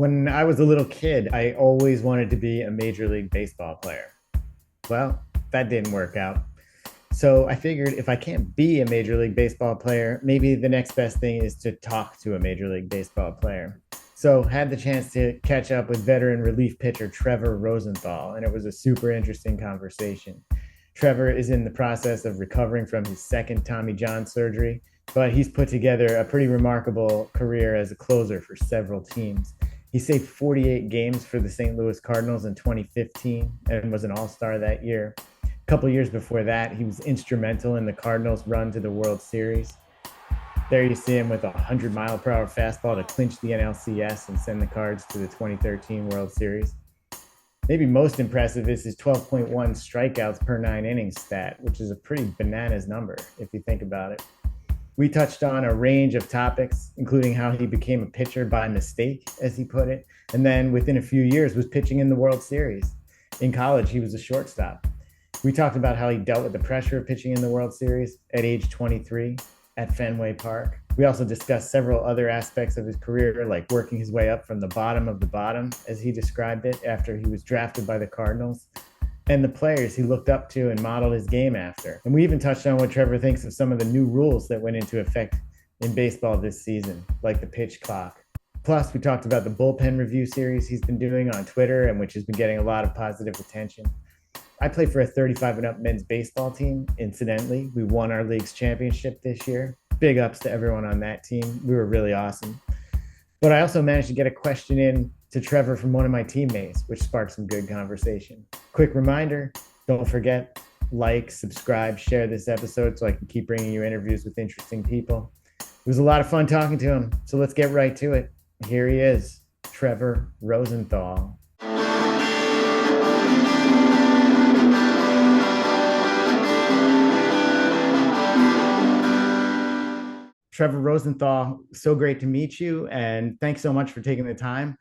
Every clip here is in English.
When I was a little kid, I always wanted to be a Major League Baseball player. Well, that didn't work out. So I figured if I can't be a Major League Baseball player, maybe the next best thing is to talk to a Major League Baseball player. So had the chance to catch up with veteran relief pitcher Trevor Rosenthal, and it was a super interesting conversation. Trevor is in the process of recovering from his second Tommy John surgery, but he's put together a pretty remarkable career as a closer for several teams. He saved 48 games for the St. Louis Cardinals in 2015 and was an all-star that year. A couple years before that, he was instrumental in the Cardinals' run to the World Series. There you see him with a 100-mile-per-hour fastball to clinch the NLCS and send the Cards to the 2013 World Series. Maybe most impressive is his 12.1 strikeouts per 9 innings stat, which is a pretty bananas number if you think about it. We touched on a range of topics, including how he became a pitcher by mistake, as he put it, and then within a few years was pitching in the World Series. In college, he was a shortstop. We talked about how he dealt with the pressure of pitching in the World Series at age 23 at Fenway Park. We also discussed several other aspects of his career, like working his way up from the bottom, as he described it, after he was drafted by the Cardinals, and the players he looked up to and modeled his game after. And we even touched on what Trevor thinks of some of the new rules that went into effect in baseball this season, like the pitch clock. Plus, we talked about the bullpen review series he's been doing on Twitter and which has been getting a lot of positive attention. I play for a 35 and up men's baseball team. Incidentally, we won our league's championship this year. Big ups to everyone on that team. We were really awesome. But I also managed to get a question in to Trevor from one of my teammates, which sparked some good conversation. Quick reminder, don't forget, like, subscribe, share this episode so I can keep bringing you interviews with interesting people. It was a lot of fun talking to him, so let's get right to it. Here he is, Trevor Rosenthal. Trevor Rosenthal, so great to meet you, and thanks so much for taking the time.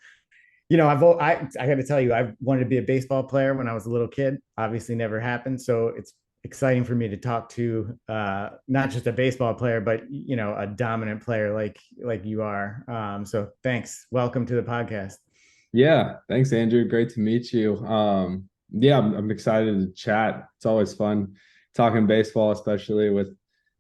I got to tell you, I wanted to be a baseball player when I was a little kid. Obviously, never happened. So it's exciting for me to talk to not just a baseball player, but a dominant player like you are. So thanks. Welcome to the podcast. Yeah, thanks, Andrew. Great to meet you. I'm excited to chat. It's always fun talking baseball, especially with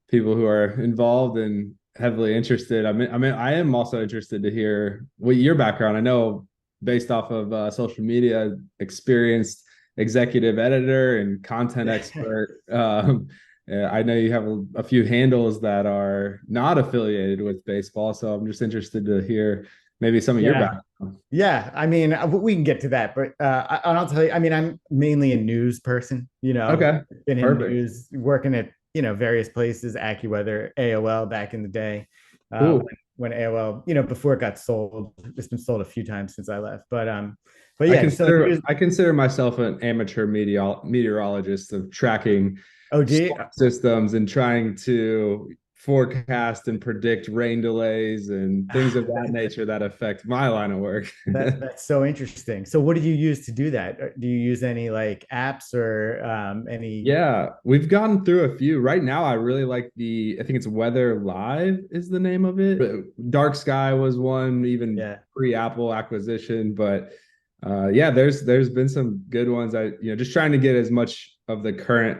people who are involved and heavily interested. I am also interested to hear what your background. I know based off of social media, experienced executive editor and content expert. I know you have a few handles that are not affiliated with baseball, so I'm just interested to hear maybe some of your Yeah. background. Yeah. I mean, we can get to that, but I'll tell you, I mean, I'm mainly a news person, Okay, been in perfect. news, working at, various places, AccuWeather, AOL back in the day. Uh, Cool. when AOL, before it got sold, it's been sold a few times since I left, but I yeah, so consider news. I consider myself an amateur meteorologist of tracking Oh, gee, storm systems and trying to forecast and predict rain delays and things of that nature that affect my line of work. that's so interesting. So what do you use to do that? Do you use any like apps or any? Yeah, we've gone through a few. Right now, I really like I think it's Weather Live is the name of it. Dark Sky was one, even Yeah. pre-Apple acquisition. But yeah, there's been some good ones. Just trying to get as much of the current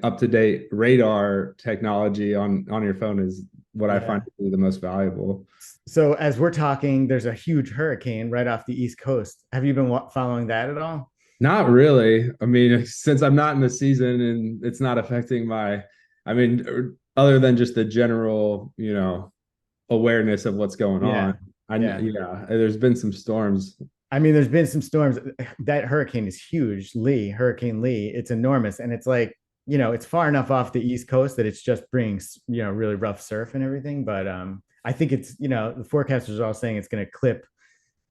up-to-date radar technology on your phone is what I find Yeah. to be the most valuable. So as we're talking, there's a huge hurricane right off the East Coast. Have you been following that at all? Not really. I mean, since I'm not in the season and it's not affecting other than just the general, awareness of what's going Yeah. on. Yeah. Yeah, there's been some storms. I mean, there's been some storms. That hurricane is huge, Hurricane Lee. It's enormous. And it's like, it's far enough off the East Coast that it's just bringing, really rough surf and everything. But I think it's, the forecasters are all saying it's going to clip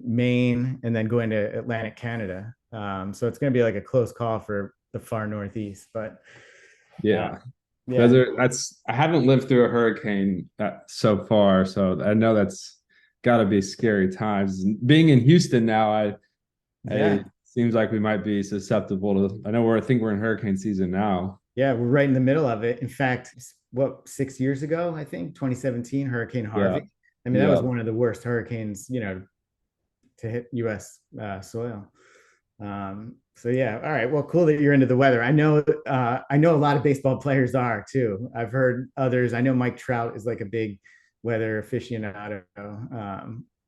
Maine and then go into Atlantic Canada. So it's going to be like a close call for the far Northeast. But uh, Yeah, yeah, I haven't lived through a hurricane so far, so I know that's got to be scary times. Being in Houston now, I yeah, seems like we might be susceptible to. I think we're in hurricane season now. yeah. We're right in the middle of it. In fact, what, 6 years ago, I think 2017, Hurricane Yeah, Harvey. I mean, that was yeah. one of the worst hurricanes, to hit U.S. Soil. So yeah, all right. Well, cool that you're into the weather. I know a lot of baseball players are too. I've heard others. I know Mike Trout is like a big weather aficionado.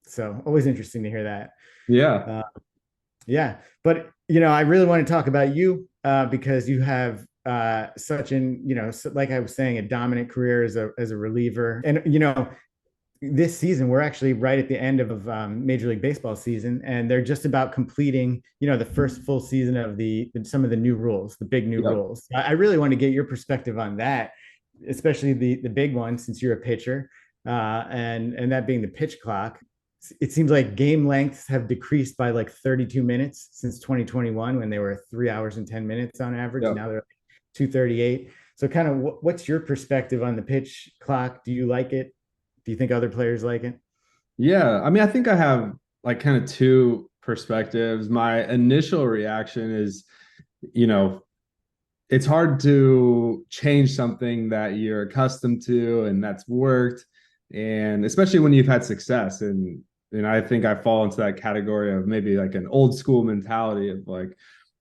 So always interesting to hear that. Yeah. Uh, yeah, but I really want to talk about you because you have such an, like I was saying, a dominant career as a reliever, and this season we're actually right at the end of Major League Baseball season, and they're just about completing the first full season of the some of the new rules, the big new Yep. rules. I really want to get your perspective on that, especially the big one since you're a pitcher, and that being the pitch clock. It seems like game lengths have decreased by like 32 minutes since 2021 when they were 3 hours and 10 minutes on average. Yep. Now they're 238. So kind of what's your perspective on the pitch clock? Do you like it? Do you think other players like it? Yeah, I mean, I think I have like kind of two perspectives. My initial reaction is, you know, it's hard to change something that you're accustomed to and that's worked, and especially when you've had success. And I think I fall into that category of maybe like an old school mentality of like,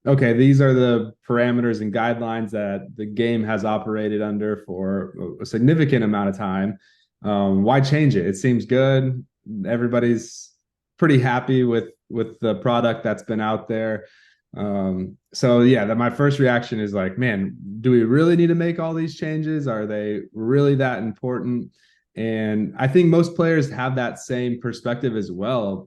okay, these are the parameters and guidelines that the game has operated under for a significant amount of time. Why change it? It seems good. Everybody's pretty happy with the product that's been out there. So yeah, my first reaction is like, man, do we really need to make all these changes? Are they really that important? And I think most players have that same perspective as well,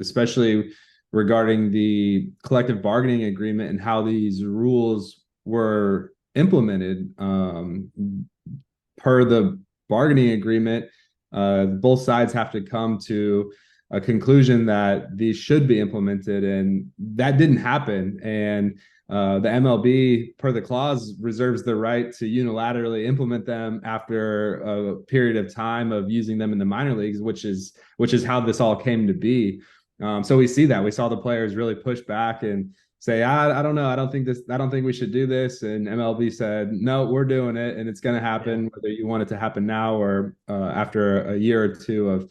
especially regarding the collective bargaining agreement and how these rules were implemented. Per the bargaining agreement, both sides have to come to a conclusion that these should be implemented, and that didn't happen. And the MLB, per the clause, reserves the right to unilaterally implement them after a period of time of using them in the minor leagues, which is how this all came to be. So we see that. We saw the players really push back and say, I don't know, I don't think we should do this. And MLB said, no, we're doing it, and it's going to happen, whether you want it to happen now or after a year or two of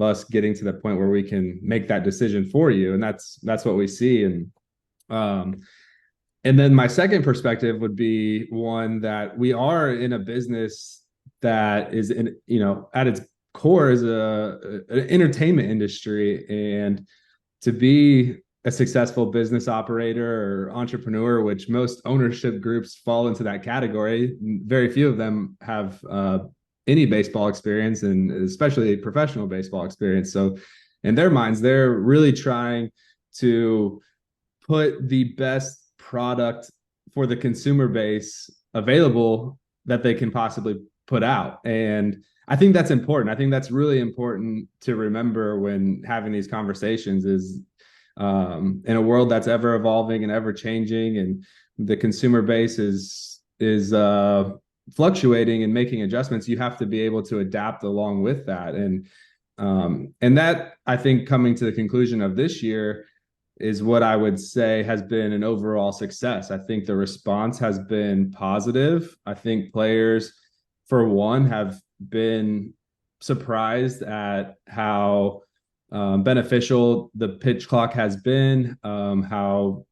us getting to the point where we can make that decision for you. And that's what we see. And then my second perspective would be one that we are in a business that is at its core is an entertainment industry, and to be a successful business operator or entrepreneur, which most ownership groups fall into that category. Very few of them have any baseball experience, and especially professional baseball experience. So in their minds, they're really trying to put the best product for the consumer base available that they can possibly put out. And I think that's important. I think that's really important to remember when having these conversations is in a world that's ever evolving and ever changing, and the consumer base is fluctuating and making adjustments, you have to be able to adapt along with that. And that, I think, coming to the conclusion of this year is what I would say has been an overall success. I think the response has been positive. I think players, for one, have been surprised at how beneficial the pitch clock has been, how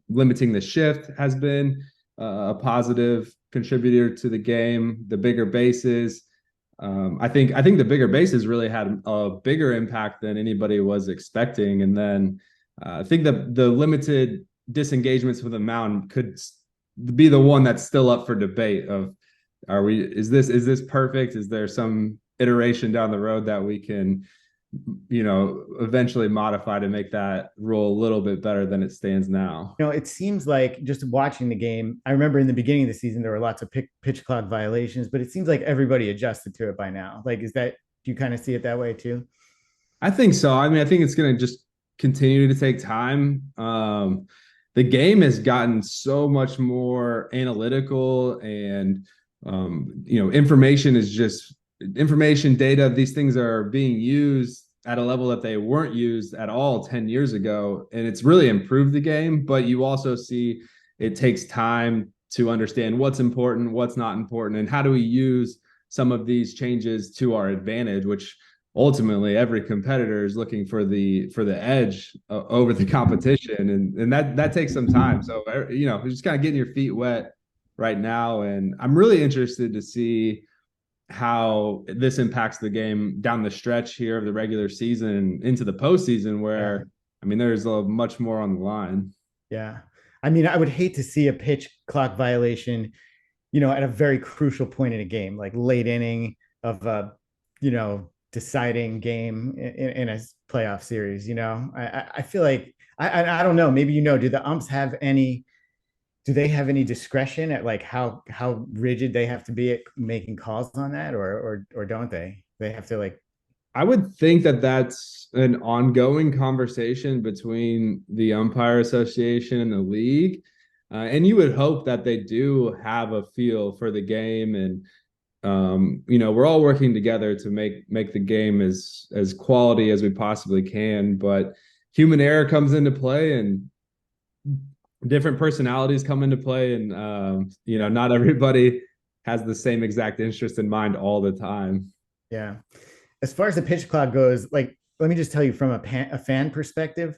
limiting the shift has been a positive contributor to the game. The bigger bases, I think the bigger bases really had a bigger impact than anybody was expecting. And then I think the limited disengagements with the mound could be the one that's still up for debate. Of is this perfect? Is there some iteration down the road that we can eventually modify to make that rule a little bit better than it stands now? It seems like just watching the game, I remember in the beginning of the season, there were lots of pitch clock violations, but it seems like everybody adjusted to it by now. Like, do you kind of see it that way too? I think so. I mean, I think it's going to just continue to take time. The game has gotten so much more analytical, and information data. These things are being used at a level that they weren't used at all 10 years ago. And it's really improved the game, but you also see it takes time to understand what's important, what's not important, and how do we use some of these changes to our advantage, which ultimately every competitor is looking for the edge over the competition, and that takes some time. So you're just kind of getting your feet wet right now, and I'm really interested to see how this impacts the game down the stretch here of the regular season and into the postseason, Yeah. where I mean there's much more on the line. Yeah. I mean, I would hate to see a pitch clock violation, at a very crucial point in a game, like late inning of a, deciding game in a playoff series. I feel like I don't know. Maybe do the umps have any? Do they have any discretion at like how rigid they have to be at making calls on that, or don't they? They have to like. I would think that that's an ongoing conversation between the umpire association and the league. And you would hope that they do have a feel for the game, and we're all working together to make the game as quality as we possibly can. But human error comes into play, and different personalities come into play, and not everybody has the same exact interest in mind all the time. Yeah. As far as the pitch clock goes, like, let me just tell you from a fan perspective,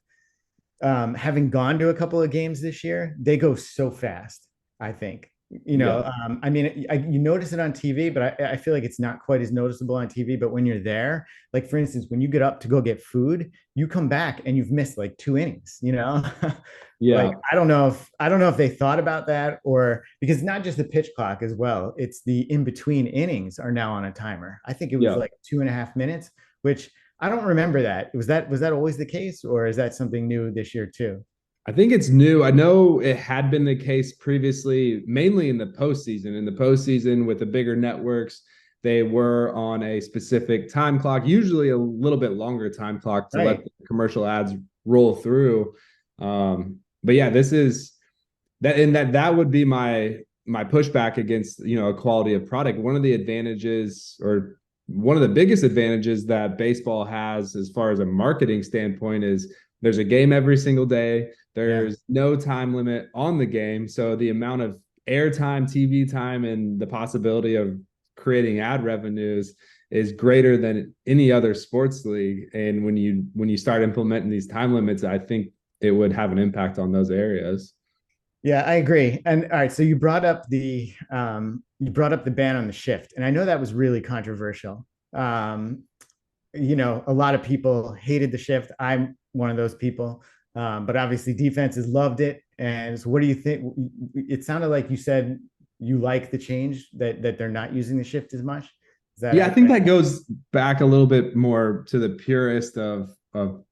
having gone to a couple of games this year, they go so fast. I think, Yeah. I mean, you notice it on TV, but I feel like it's not quite as noticeable on TV. But when you're there, like for instance, when you get up to go get food, you come back and you've missed like 2 innings. Yeah. Like I don't know if they thought about that, or because it's not just the pitch clock as well. It's the in between innings are now on a timer. I think it was Yeah. like 2.5 minutes, which I don't remember that. Was that always the case, or is that something new this year too? I think it's new. I know it had been the case previously, mainly in the postseason. In the postseason, with the bigger networks, they were on a specific time clock, usually a little bit longer time clock to let Right. the commercial ads roll through. But yeah, this is that, and that would be my pushback against a quality of product. One of the advantages, or one of the biggest advantages that baseball has as far as a marketing standpoint, is there's a game every single day. Yeah. There's no time limit on the game. So the amount of airtime, TV time, and the possibility of creating ad revenues is greater than any other sports league. And when you start implementing these time limits, I think it would have an impact on those areas. Yeah, I agree. And all right, so you brought up the ban on the shift, and I know that was really controversial. A lot of people hated the shift. I'm one of those people, but obviously defenses loved it. And so, what do you think? It sounded like you said you like the change that they're not using the shift as much. Is that Yeah, I think accurate? that goes back a little bit more to the purest of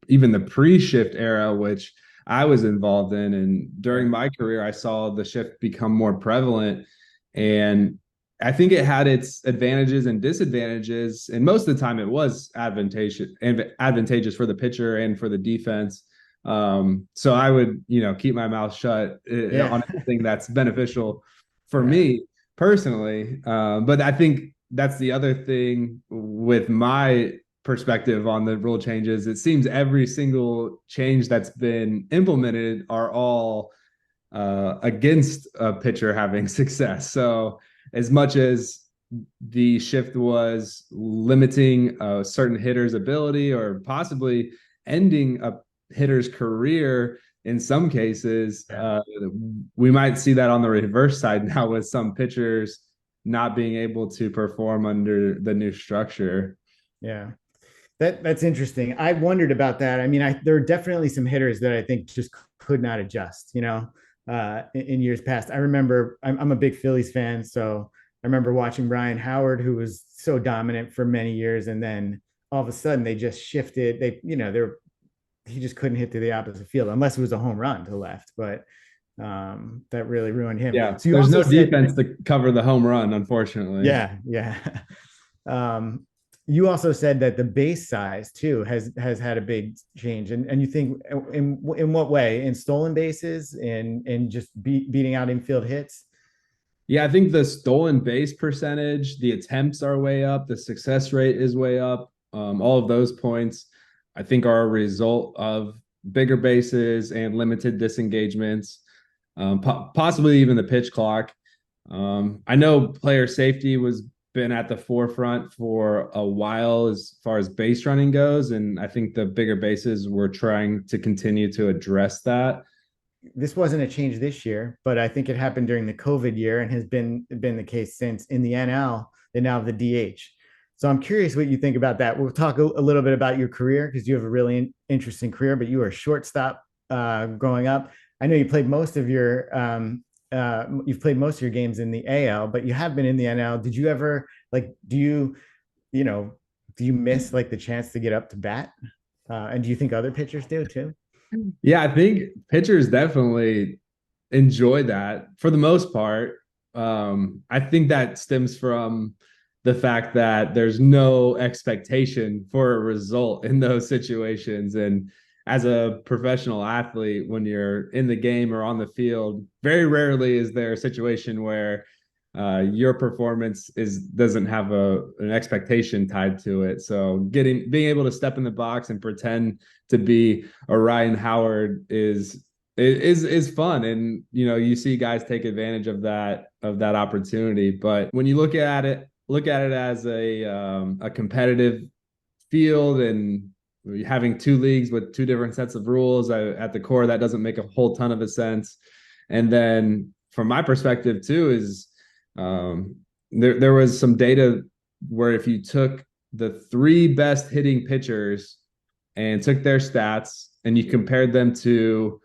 even the pre-shift era, which I was involved in. And during Yeah, my career, I saw the shift become more prevalent. And I think it had its advantages and disadvantages. And most of the time it was advantageous for the pitcher and for the defense. So I would, keep my mouth shut yeah, on anything that's beneficial for yeah, me personally. But I think that's the other thing with my perspective on the rule changes. It seems every single change that's been implemented are all against a pitcher having success. So as much as the shift was limiting a certain hitter's ability or possibly ending a hitter's career in some cases, yeah, we might see that on the reverse side now with some pitchers not being able to perform under the new structure. yeah. That's interesting. I wondered about that. I mean, there are definitely some hitters that I think just could not adjust. In years past. I remember I'm a big Phillies fan, so I remember watching Ryan Howard, who was so dominant for many years, and then all of a sudden they just shifted. He just couldn't hit to the opposite field unless it was a home run to left, but that really ruined him. Yeah, So you there's also no said, defense to cover the home run, unfortunately. yeah, yeah. Um, you also said that the base size too has had a big change, and you think in what way? In stolen bases, in just beating out infield hits. Yeah, I think the stolen base percentage, the attempts are way up, the success rate is way up. All of those points, I think, are a result of bigger bases and limited disengagements, possibly even the pitch clock. I know player safety was been at the forefront for a while as far as base running goes. And I think the bigger bases were trying to continue to address that. This wasn't a change this year, but I think it happened during the COVID year and has been the case since. In the NL, they now have the DH. So I'm curious what you think about that. We'll talk a little bit about your career because you have a really interesting career, but you were a shortstop growing up. I know you played most of your you've played most of your games in the AL, but you have been in the NL. Did you ever like? You know do you miss like the chance to get up to bat? And do you think other pitchers do too? Yeah, I think pitchers definitely enjoy that for the most part. I think that stems from the fact that there's no expectation for a result in those situations. And as a professional athlete, when you're in the game or on the field, very rarely is there a situation where your performance doesn't have an expectation tied to it. So being able to step in the box and pretend to be a Ryan Howard is fun. And you see guys take advantage of that opportunity. But when you look at it as a competitive field and having two leagues with two different sets of rules, at the core, that doesn't make a whole ton of a sense. And then from my perspective too is there was some data where if you took the three best hitting pitchers and took their stats and you compared them to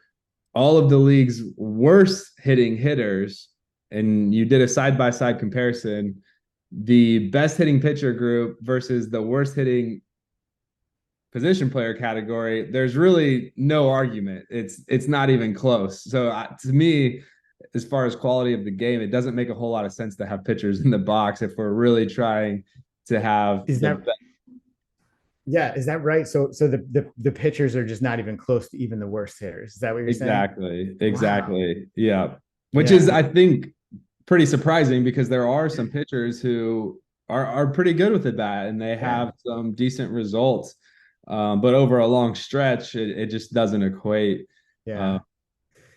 all of the league's worst hitting hitters and you did a side-by-side comparison, the best hitting pitcher group versus the worst hitting position player category, there's really no argument. It's not even close. So to me, as far as quality of the game, it doesn't make a whole lot of sense to have pitchers in the box if we're really trying to have Is that yeah, is that right? So the pitchers are just not even close to even the worst hitters. Is that what you're saying? exactly Wow. yeah, which is Yeah. I think pretty surprising because there are some pitchers who are pretty good with the bat and they Yeah. have some decent results, but over a long stretch it just doesn't equate Yeah.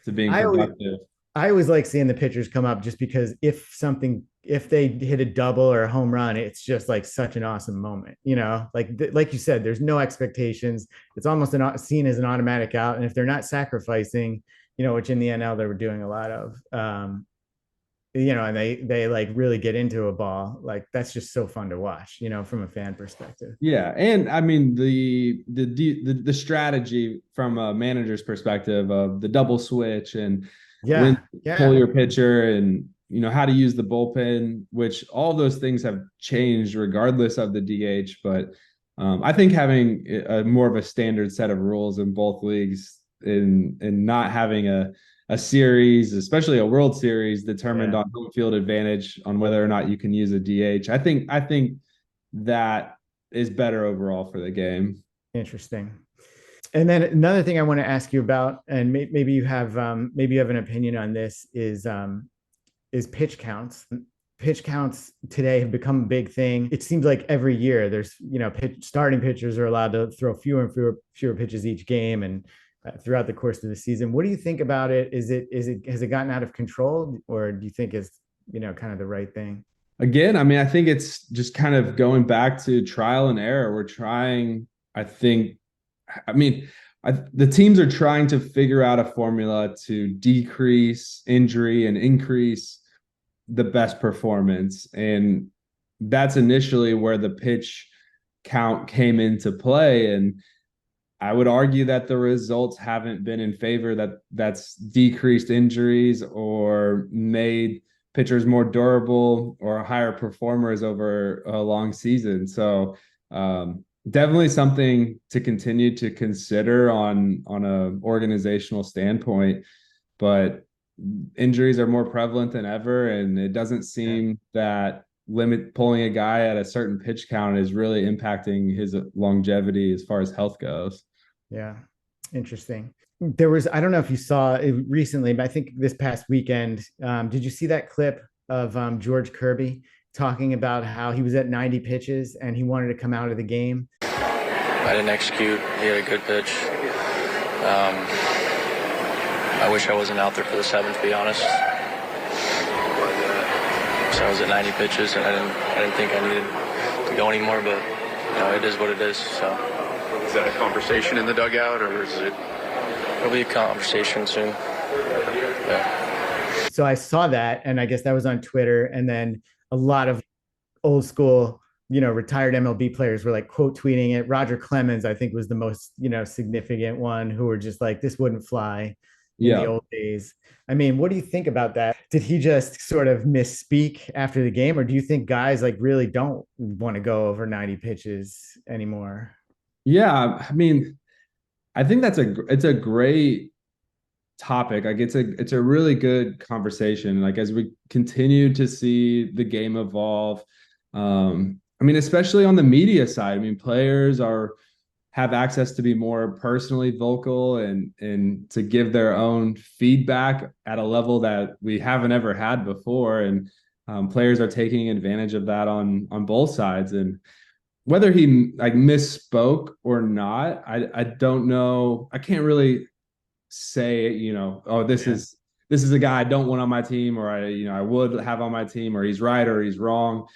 to being I always productive. I always like seeing the pitchers come up just because if they hit a double or a home run, it's just like such an awesome moment, like you said, there's no expectations. It's almost seen as an automatic out. And if they're not sacrificing, which in the NL they were doing a lot of, and they like really get into a ball, like that's just so fun to watch, from a fan perspective. Yeah, and I mean the strategy from a manager's perspective of the double switch and when Yeah. to pull Yeah. your pitcher and how to use the bullpen, which all those things have changed regardless of the DH. But I think having more of a standard set of rules in both leagues and not having a series, especially a World Series, determined Yeah. on home field advantage on whether or not you can use a DH. I think that is better overall for the game. Interesting. And then another thing I want to ask you about, and maybe you have an opinion on this, is pitch counts. Pitch counts today have become a big thing. It seems like every year there's starting pitchers are allowed to throw fewer and fewer pitches each game, and throughout the course of the season. What do you think about it? Has it gotten out of control, or do you think it's kind of the right thing? Again, I mean, I think it's just kind of going back to trial and error. We're trying, I think, I mean, the teams are trying to figure out a formula to decrease injury and increase the best performance. And that's initially where the pitch count came into play. And I would argue that the results haven't been in favor that's decreased injuries or made pitchers more durable or higher performers over a long season. So definitely something to continue to consider on a organizational standpoint, but injuries are more prevalent than ever, and it doesn't seem that pulling a guy at a certain pitch count is really impacting his longevity as far as health goes. Yeah, interesting. There was, I don't know if you saw it recently, but I think this past weekend, did you see that clip of George Kirby talking about how he was at 90 pitches and he wanted to come out of the game? I didn't execute. He had a good pitch. I wish I wasn't out there for the seventh, to be honest. So I was at 90 pitches, and I didn't think I needed to go anymore. But it is what it is. So. Is that a conversation in the dugout, or is it? It'll be a conversation soon. Yeah. So I saw that, and I guess that was on Twitter, and then a lot of old school, retired MLB players were like quote tweeting it. Roger Clemens, I think, was the most, significant one, who were just like, this wouldn't fly in the old days. I mean, what do you think about that? Did he just sort of misspeak after the game, or do you think guys like really don't want to go over 90 pitches anymore? Yeah, I mean, I think it's a great topic. Like it's a really good conversation. Like as we continue to see the game evolve, I mean, especially on the media side, I mean, players have access to be more personally vocal and to give their own feedback at a level that we haven't ever had before. And players are taking advantage of that on both sides. And whether he like misspoke or not, I don't know. I can't really say, this is a guy I don't want on my team, or I would have on my team, or he's right or he's wrong.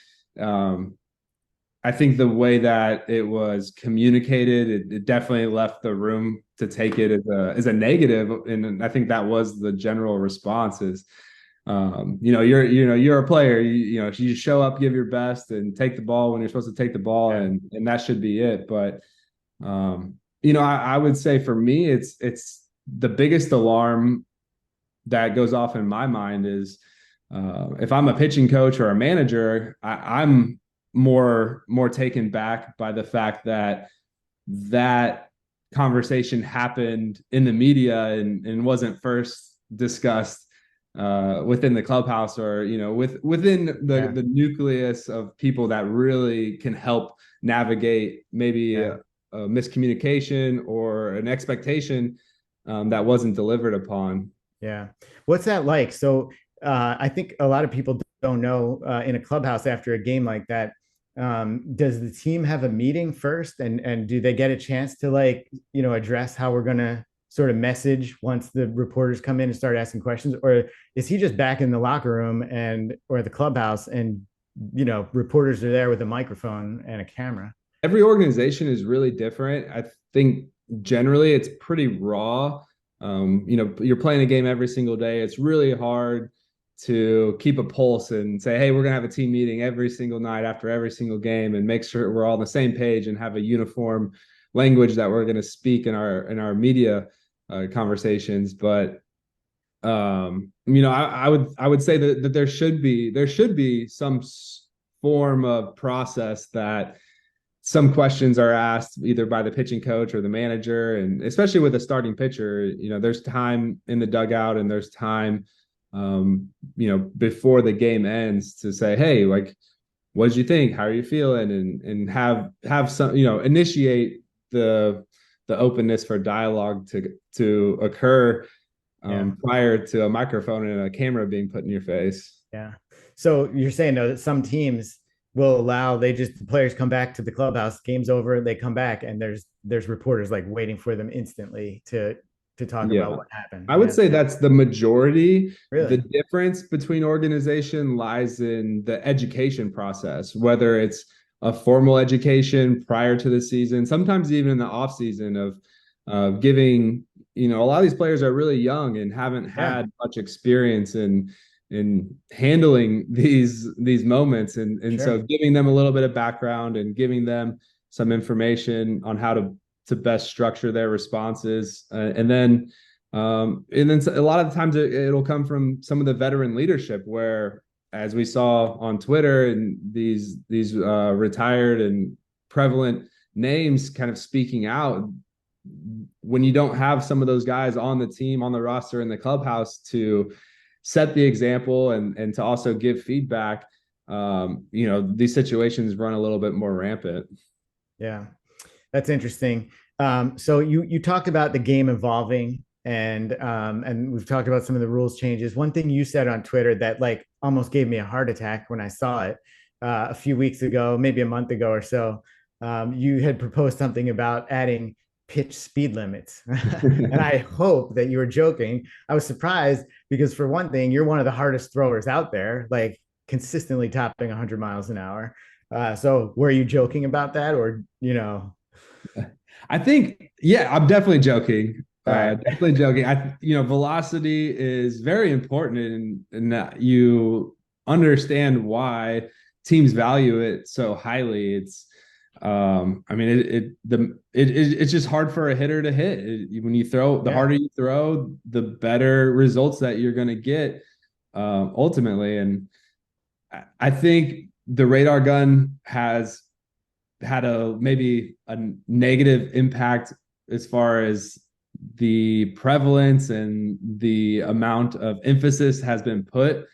I think the way that it was communicated, it definitely left the room to take it as a negative, and I think that was the general response. Is you're a player. You just show up, give your best, and take the ball when you're supposed to take the ball, and that should be it. But I would say for me, it's the biggest alarm that goes off in my mind is if I'm a pitching coach or a manager, I'm more taken back by the fact that conversation happened in the media and wasn't first discussed within the clubhouse, or within the nucleus of people that really can help navigate maybe a miscommunication or an expectation that wasn't delivered upon. Yeah. What's that like? So I think a lot of people don't know, in a clubhouse after a game like that, does the team have a meeting first, and do they get a chance to address how we're going to sort of message once the reporters come in and start asking questions, or is he just back in the locker room or the clubhouse and reporters are there with a microphone and a camera? Every organization is really different. I think generally it's pretty raw. You're playing a game every single day. It's really hard to keep a pulse and say, hey, we're going to have a team meeting every single night after every single game and make sure we're all on the same page and have a uniform language that we're going to speak in our media conversations. But I would say that there should be some form of process that some questions are asked either by the pitching coach or the manager, and especially with a starting pitcher, there's time in the dugout and there's time before the game ends to say, hey, like, what did you think? How are you feeling? And have some, initiate the openness for dialogue to occur prior to a microphone and a camera being put in your face. Yeah. So you're saying though that some teams will allow the players come back to the clubhouse, game's over, they come back, and there's reporters like waiting for them instantly to talk about what happened. I would say that's the majority. Really? The difference between organization lies in the education process, whether it's a formal education prior to the season, sometimes even in the off season of giving, a lot of these players are really young and haven't had much experience in handling these moments. And so giving them a little bit of background and giving them some information on how to best structure their responses. And then a lot of the times it'll come from some of the veteran leadership, where, as we saw on Twitter, and these retired and prevalent names kind of speaking out, when you don't have some of those guys on the team, on the roster, in the clubhouse to set the example and to also give feedback, these situations run a little bit more rampant. Yeah, that's interesting. So you talked about the game evolving, and we've talked about some of the rules changes. One thing you said on Twitter that like almost gave me a heart attack when I saw it a few weeks ago, maybe a month ago or so. You had proposed something about adding pitch speed limits. And I hope that you were joking. I was surprised because, for one thing, you're one of the hardest throwers out there. Like, consistently topping 100 miles an hour. So were you joking about that, or I think, yeah, I'm definitely joking. All right. Definitely joking. Velocity is very important, and that you understand why teams value it so highly. It's just hard for a hitter to hit. When you throw, the harder you throw, the better results that you're going to get, ultimately. And I think the radar gun has had maybe a negative impact as far as the prevalence and the amount of emphasis has been put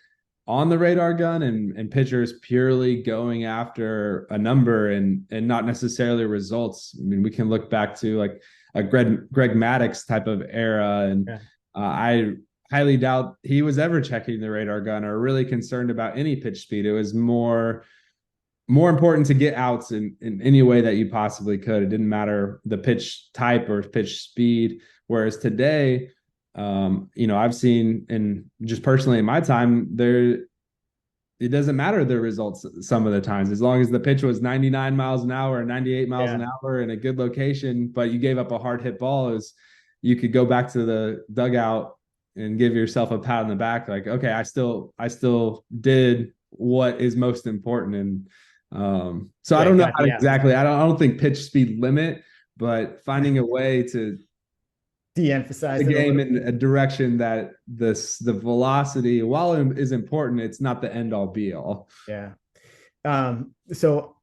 on the radar gun, and pitchers purely going after a number and not necessarily results. I mean, we can look back to like a Greg Maddux type of era, and I highly doubt he was ever checking the radar gun or really concerned about any pitch speed. It was more important to get outs in any way that you possibly could. It didn't matter the pitch type or pitch speed. Whereas today, I've seen, and just personally in my time, it doesn't matter the results some of the times, as long as the pitch was 99 miles an hour or 98 miles an hour in a good location, but you gave up a hard hit ball, you could go back to the dugout and give yourself a pat on the back, like, okay, I still did what is most important. And so I don't know how exactly. I don't think pitch speed limit, but finding a way to de-emphasize the game in a direction that the velocity, while it is important, it's not the end all be all. Yeah. So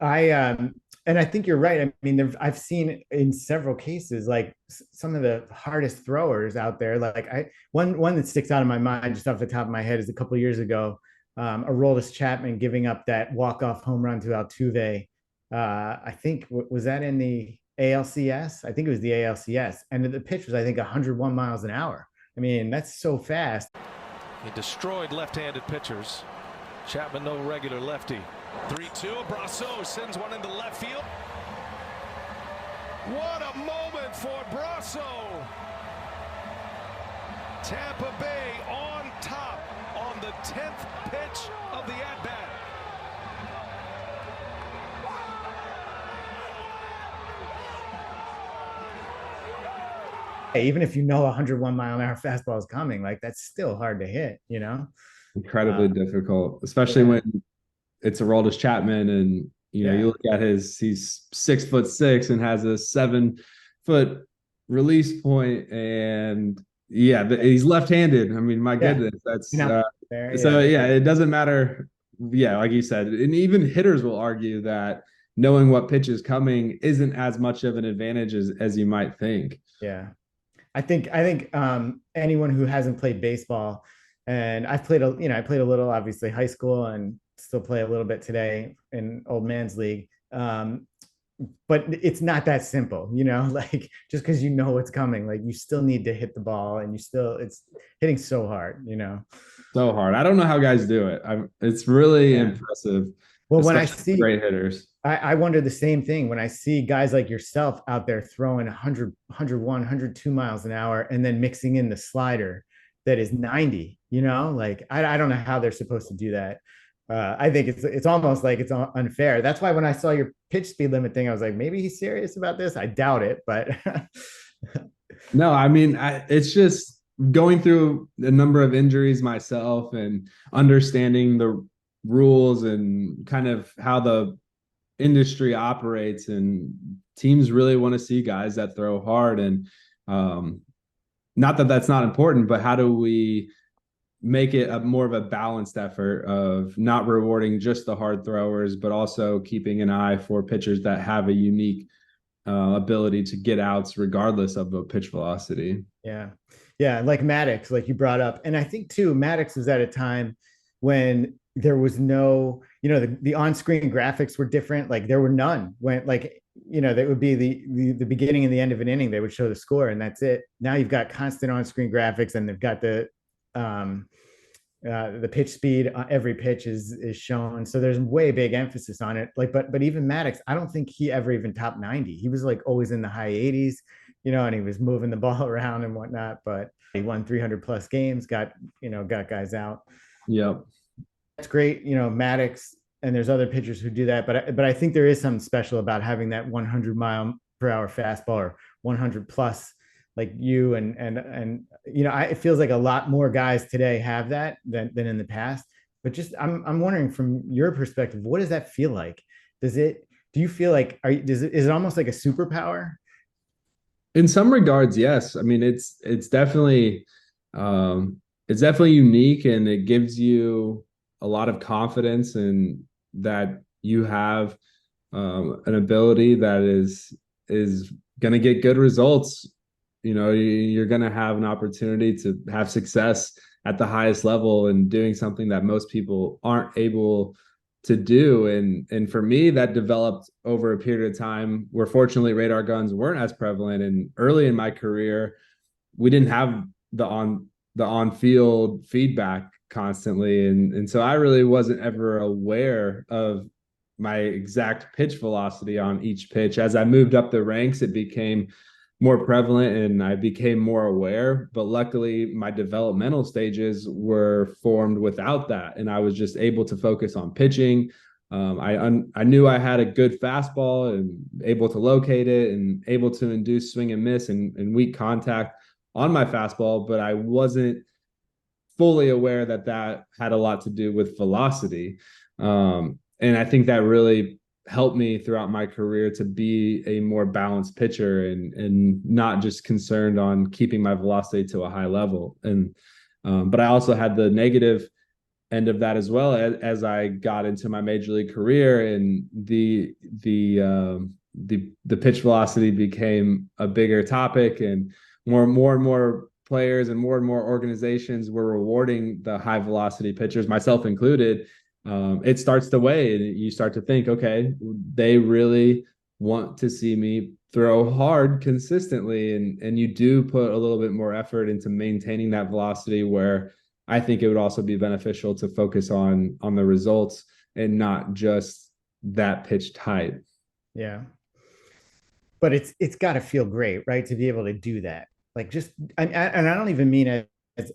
and I think you're right. I mean, I've seen in several cases, like some of the hardest throwers out there. Like one that sticks out in my mind just off the top of my head is a couple of years ago, Aroldis Chapman giving up that walk-off home run to Altuve. I think, was that in the ALCS? I think it was the ALCS. And the pitch was, I think, 101 miles an hour. I mean, that's so fast. He destroyed left-handed pitchers. Chapman, no regular lefty. 3-2, Brasso sends one into left field. What a moment for Brasso. Tampa Bay on top on the 10th pitch of the at-bat. Even if you know 101 mile an hour fastball is coming, like that's still hard to hit, Incredibly difficult, especially when it's Aroldis Chapman, and you look at he's 6'6" and has a 7-foot release point, and he's left-handed. I mean, my goodness, that's it doesn't matter. Yeah, like you said, and even hitters will argue that knowing what pitch is coming isn't as much of an advantage as you might think. Yeah. I think anyone who hasn't played baseball, and I played a little, obviously, high school, and still play a little bit today in old man's league. But it's not that simple, like just because you know what's coming, like you still need to hit the ball, and it's hitting so hard, So hard. I don't know how guys do it. It's really impressive. Well, when I see great hitters, I wonder the same thing when I see guys like yourself out there throwing 100, 101, 102 miles an hour, and then mixing in the slider that is 90, like I don't know how they're supposed to do that. I think it's almost like it's unfair. That's why when I saw your pitch speed limit thing, I was like, maybe he's serious about this. I doubt it, but no, I mean, it's just going through a number of injuries myself and understanding the rules and kind of how the industry operates, and teams really want to see guys that throw hard. And not that that's not important, but how do we make it more of a balanced effort of not rewarding just the hard throwers, but also keeping an eye for pitchers that have a unique ability to get outs regardless of the pitch velocity. Yeah, like Maddux, like you brought up. And I think too, Maddux was at a time when there was no, the on-screen graphics were different. Like there were none. When that would be the beginning and the end of an inning. They would show the score, and that's it. Now you've got constant on-screen graphics, and they've got the pitch speed. Every pitch is shown, so there's way big emphasis on it. Like, but even Maddux, I don't think he ever even topped 90. He was like always in the high 80s, and he was moving the ball around and whatnot. But he won 300 plus games, got guys out. Yep. great, Maddox, and there's other pitchers who do that, but I think there is something special about having that 100-mile-per-hour fastball or 100 plus, like you and it feels like a lot more guys today have that than in the past. But just I'm wondering from your perspective, what does that feel like? Do you feel like is it almost like a superpower? In some regards, yes. I mean, it's definitely unique, and it gives you a lot of confidence in that you have an ability that is going to get good results. You're going to have an opportunity to have success at the highest level and doing something that most people aren't able to do. And for me, that developed over a period of time where fortunately radar guns weren't as prevalent. And early in my career, we didn't have the on-field feedback constantly. And so I really wasn't ever aware of my exact pitch velocity on each pitch. As I moved up the ranks, it became more prevalent and I became more aware. But luckily, my developmental stages were formed without that. And I was just able to focus on pitching. I knew I had a good fastball and able to locate it and able to induce swing and miss and weak contact on my fastball, but I wasn't fully aware that that had a lot to do with velocity. And I think that really helped me throughout my career to be a more balanced pitcher and not just concerned on keeping my velocity to a high level. And but I also had the negative end of that as well as I got into my major league career, and the pitch velocity became a bigger topic, and more players and more organizations were rewarding the high velocity pitchers, myself included. It starts to weigh, and you start to think, okay, they really want to see me throw hard consistently, and you do put a little bit more effort into maintaining that velocity, where I think it would also be beneficial to focus on the results and not just that pitch type. Yeah. But it's got to feel great, right? To be able to do that. Like and I don't even mean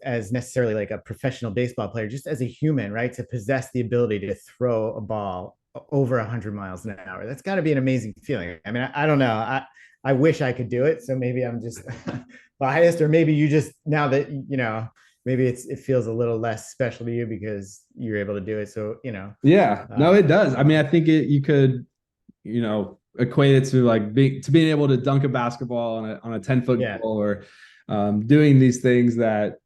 as necessarily like a professional baseball player, just as a human, right? To possess the ability to throw a ball over 100 miles an hour. That's got to be an amazing feeling. I mean, I don't know. I wish I could do it. So maybe I'm just biased, or maybe you just, now that, maybe it feels a little less special to you because you're able to do it. So, Yeah, no, it does. I mean, I think you could, equate it to like being able to dunk a basketball on a 10-foot goal, or doing these things that,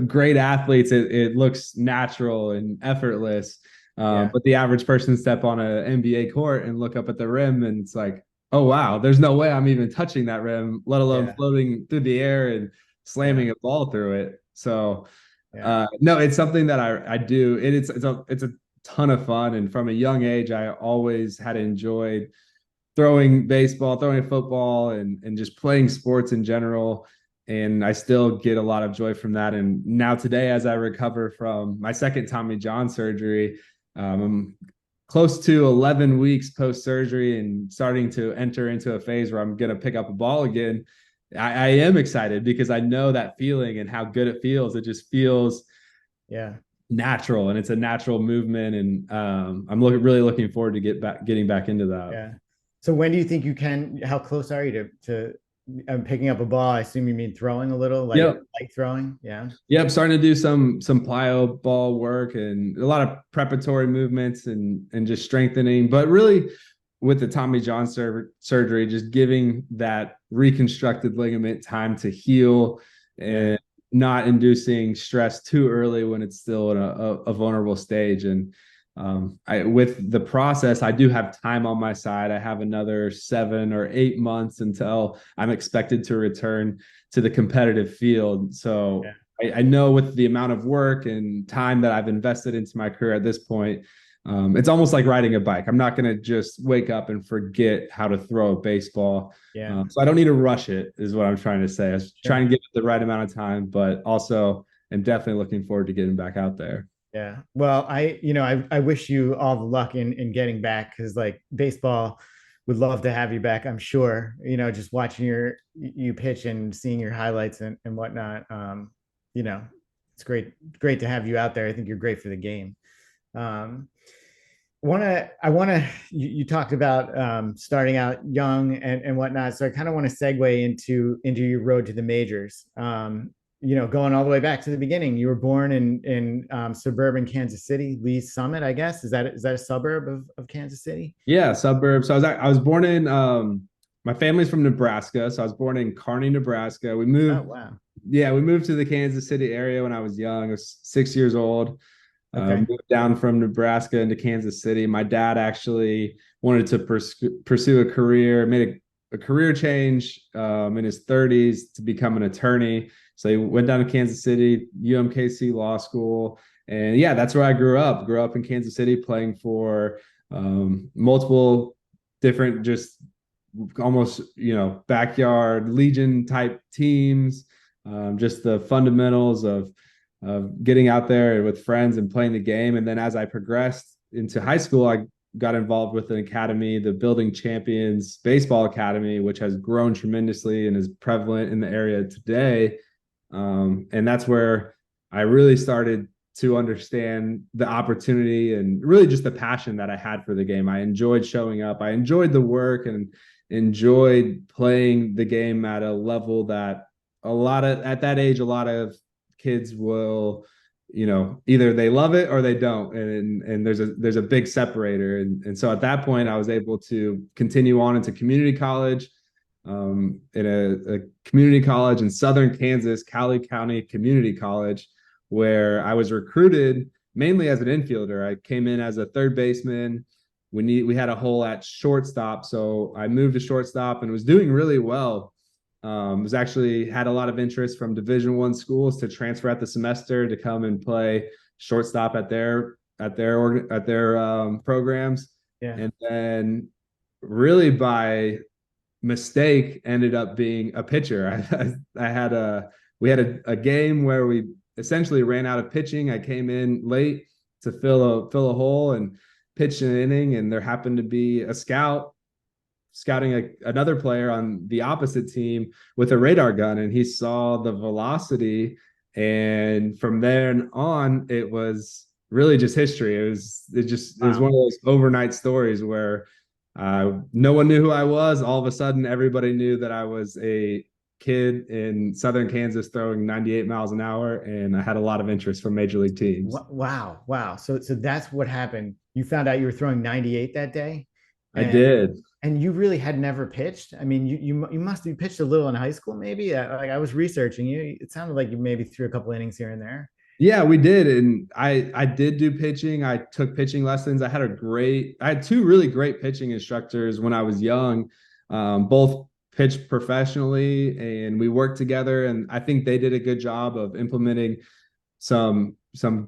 great athletes, it looks natural and effortless. But the average person step on an NBA court and look up at the rim, and it's like, oh, wow, there's no way I'm even touching that rim, let alone floating through the air and slamming a ball through it. So no, it's something that I do. It's a ton of fun. And from a young age, I always had enjoyed throwing baseball, throwing football, and just playing sports in general. And I still get a lot of joy from that. And now today, as I recover from my second Tommy John surgery, I'm close to 11 weeks post-surgery and starting to enter into a phase where I'm going to pick up a ball again. I am excited because I know that feeling and how good it feels. It just feels natural, and it's a natural movement. And I'm really looking forward to getting back into that. Yeah. So when do you think you can? How close are you to picking up a ball? I assume you mean throwing a little, like light throwing. Yeah. I'm starting to do some plyo ball work and a lot of preparatory movements and just strengthening. But really, with the Tommy John surgery, just giving that reconstructed ligament time to heal and not inducing stress too early when it's still in a vulnerable stage. And with the process, I do have time on my side. I have another 7 or 8 months until I'm expected to return to the competitive field. So I know with the amount of work and time that I've invested into my career at this point, it's almost like riding a bike. I'm not going to just wake up and forget how to throw a baseball. So I don't need to rush it, is what I'm trying to say. I was trying to give it the right amount of time, but also am definitely looking forward to getting back out there. Yeah. Well, I wish you all the luck in getting back, because like baseball would love to have you back. I'm sure, just watching you pitch and seeing your highlights and whatnot. It's great to have you out there. I think you're great for the game. You talked about starting out young and whatnot. So I kind of want to segue into your road to the majors. Going all the way back to the beginning. You were born in suburban Kansas City, Lee Summit, I guess. Is that a suburb of Kansas City? Yeah, suburbs. So I was born in my family's from Nebraska, so I was born in Kearney, Nebraska. We Oh, moved, wow. yeah, we moved to the Kansas City area when I was young. I was 6 years old. Okay. Moved down from Nebraska into Kansas City. My dad actually wanted to pursue a career, made a career change in his 30s to become an attorney. So he went down to Kansas City, UMKC Law School. And yeah, that's where I grew up. Grew up in Kansas City playing for multiple different, just almost, backyard Legion type teams. Just the fundamentals of getting out there with friends and playing the game. And then as I progressed into high school, I got involved with an academy, the Building Champions Baseball Academy, which has grown tremendously and is prevalent in the area today. And that's where I really started to understand the opportunity and really just the passion that I had for the game. I enjoyed showing up. I enjoyed the work and enjoyed playing the game at a level that at that age, a lot of kids will, either they love it or they don't. And there's a big separator. And so at that point, I was able to continue on into community college, in a community college in Southern Kansas, Cowley County Community College, where I was recruited mainly as an infielder. I came in as a third baseman. We had a hole at shortstop, so I moved to shortstop and was doing really well. Was actually had a lot of interest from Division I schools to transfer at the semester to come and play shortstop at their programs. Yeah. And then really by mistake ended up being a pitcher. We had a game where we essentially ran out of pitching. I came in late to fill a hole and pitched an inning, and there happened to be a scouting another player on the opposite team with a radar gun, and he saw the velocity. And from then on, it was really just history. It was one of those overnight stories where no one knew who I was. All of a sudden, everybody knew that I was a kid in Southern Kansas throwing 98 miles an hour, and I had a lot of interest from major league teams. Wow. So that's what happened. You found out you were throwing 98 that day? I did. And you really had never pitched? I mean, you must have pitched a little in high school, maybe. I was researching you. It sounded like you maybe threw a couple innings here and there. Yeah, we did. And I did do pitching. I took pitching lessons. I had two really great pitching instructors when I was young. Both pitched professionally, and we worked together. And I think they did a good job of implementing some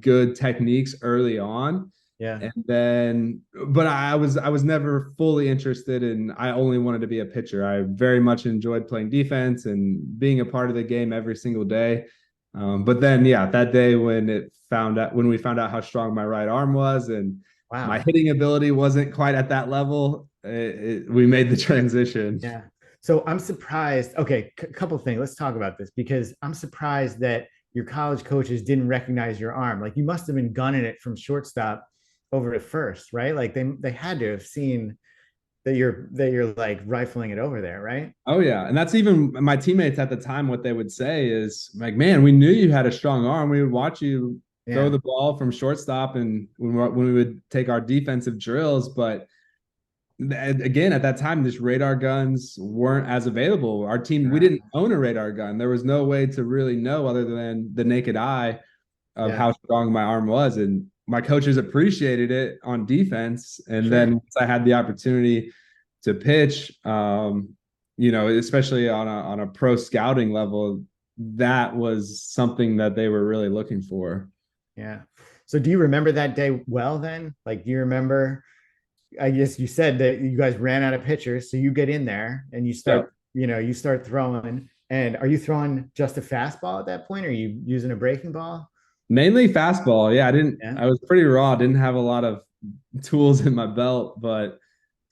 good techniques early on. Yeah. And then, but I was never fully interested in, I only wanted to be a pitcher. I very much enjoyed playing defense and being a part of the game every single day. But then, yeah, that day when we found out how strong my right arm was and my hitting ability wasn't quite at that level, we made the transition. Yeah. So I'm surprised. Okay. Couple things. Let's talk about this, because I'm surprised that your college coaches didn't recognize your arm. Like, you must have been gunning it from shortstop over to first, right? Like they had to have seen that you're like rifling it over there, right? Oh yeah. And that's even my teammates at the time, what they would say is like, man, we knew you had a strong arm. We would watch you throw the ball from shortstop and when we would take our defensive drills. But again, at that time, this radar guns weren't as available. Our team, we didn't own a radar gun. There was no way to really know other than the naked eye of how strong my arm was. And my coaches appreciated it on defense. And then once I had the opportunity to pitch, especially on a pro scouting level, that was something that they were really looking for. Yeah. So do you remember that day well then? Like, do you remember, I guess you said that you guys ran out of pitchers. So you get in there and you start, you start throwing. And are you throwing just a fastball at that point? Or are you using a breaking ball? Mainly fastball. Yeah, I was pretty raw. Didn't have a lot of tools in my belt, but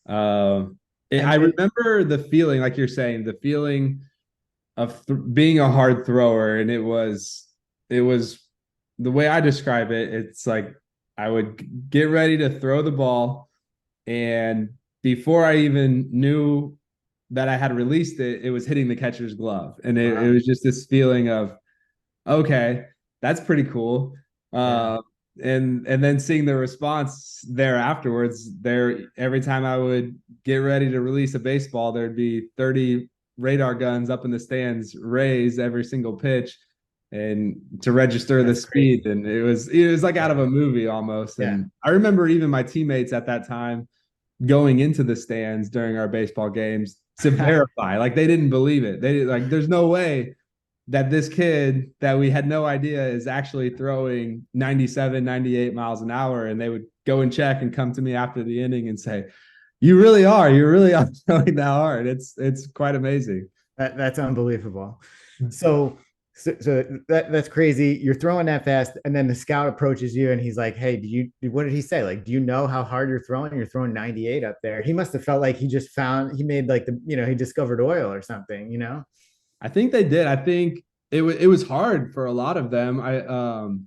I remember the feeling, like you're saying, the feeling of being a hard thrower. And it was the way I describe it. It's like I would get ready to throw the ball, and before I even knew that I had released it, it was hitting the catcher's glove. And it was just this feeling of, okay, that's pretty cool. Yeah. And then seeing the response there afterwards, every time I would get ready to release a baseball, there'd be 30 radar guns up in the stands, raised every single pitch, and to register the speed. Crazy. And it was like out of a movie almost. Yeah. And I remember even my teammates at that time going into the stands during our baseball games to verify. Like, they didn't believe it. They like, there's no way that this kid that we had no idea is actually throwing 97, 98 miles an hour. And they would go and check and come to me after the inning and say, you really are throwing that hard. It's quite amazing. That's unbelievable. So that's crazy. You're throwing that fast, and then the scout approaches you, and he's like, "Hey, what did he say? Like, do you know how hard you're throwing? You're throwing 98 up there." He must have felt like he made like he discovered oil or something. I think they did. I think it was hard for a lot of them.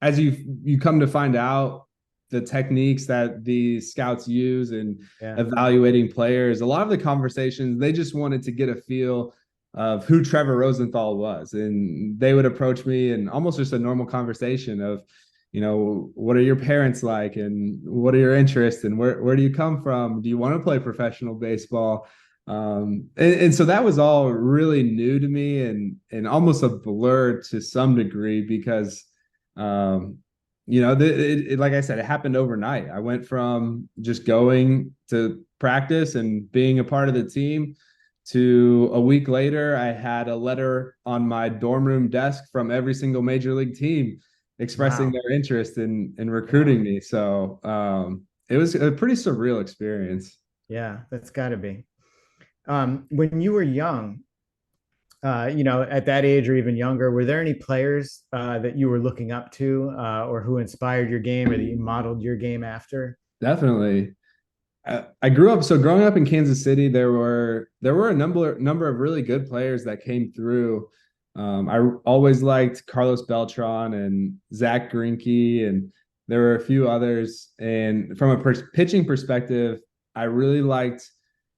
As you come to find out the techniques that the scouts use in evaluating players, a lot of the conversations, they just wanted to get a feel of who Trevor Rosenthal was. And they would approach me and almost just a normal conversation of, what are your parents like? And what are your interests? And where do you come from? Do you want to play professional baseball? And so that was all really new to me and almost a blur to some degree because, like I said, it happened overnight. I went from just going to practice and being a part of the team to a week later, I had a letter on my dorm room desk from every single major league team expressing their interest in recruiting me. So it was a pretty surreal experience. Yeah, that's got to be. When you were young, at that age or even younger, were there any players that you were looking up to or who inspired your game or that you modeled your game after? Definitely. I grew up, so growing up in Kansas City, there were a number of really good players that came through. I always liked Carlos Beltran and Zach Greinke, and there were a few others. And from a pitching perspective, I really liked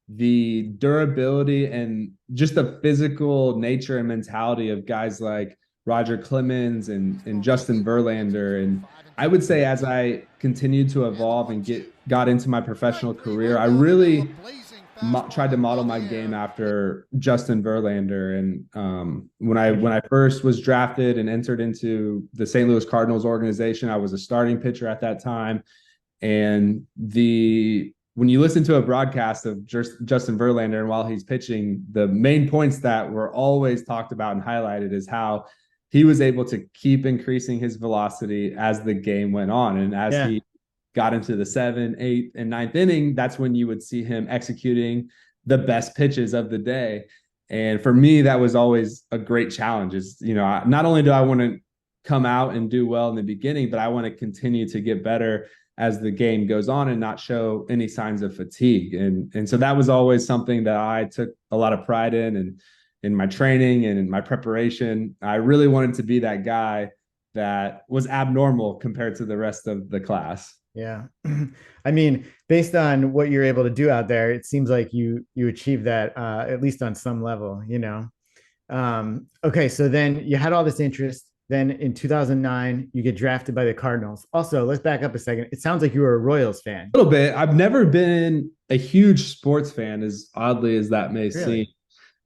the durability and just the physical nature and mentality of guys like Roger Clemens and Justin Verlander. And I would say as I continued to evolve and got into my professional career, I really tried to model my game after Justin Verlander. And when I first was drafted and entered into the St. Louis Cardinals organization, I was a starting pitcher at that time. And when you listen to a broadcast of Justin Verlander and while he's pitching, the main points that were always talked about and highlighted is how he was able to keep increasing his velocity as the game went on. And as he got into the 7th, 8th, and 9th inning, that's when you would see him executing the best pitches of the day. And for me, that was always a great challenge. Not only do I want to come out and do well in the beginning, but I want to continue to get better as the game goes on and not show any signs of fatigue. And so that was always something that I took a lot of pride in, and in my training and in my preparation. I really wanted to be that guy that was abnormal compared to the rest of the class. Yeah. I mean, based on what you're able to do out there, it seems like you achieved that at least on some level, Okay, so then you had all this interest. Then in 2009, you get drafted by the Cardinals. Also, let's back up a second. It sounds like you were a Royals fan. A little bit. I've never been a huge sports fan, as oddly as that may seem.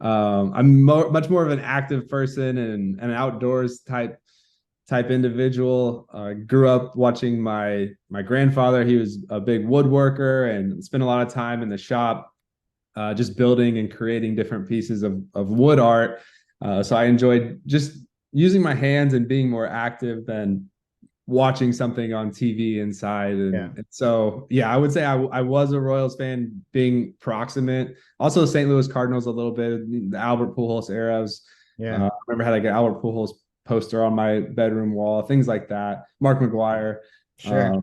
I'm much more of an active person and an outdoors type individual. Grew up watching my grandfather. He was a big woodworker and spent a lot of time in the shop, just building and creating different pieces of wood art. So I enjoyed just using my hands and being more active than watching something on TV inside. And so, I would say I was a Royals fan, being proximate. Also, St. Louis Cardinals a little bit, the Albert Pujols eras. I remember I had like an Albert Pujols poster on my bedroom wall, things like that. Mark McGwire. Sure.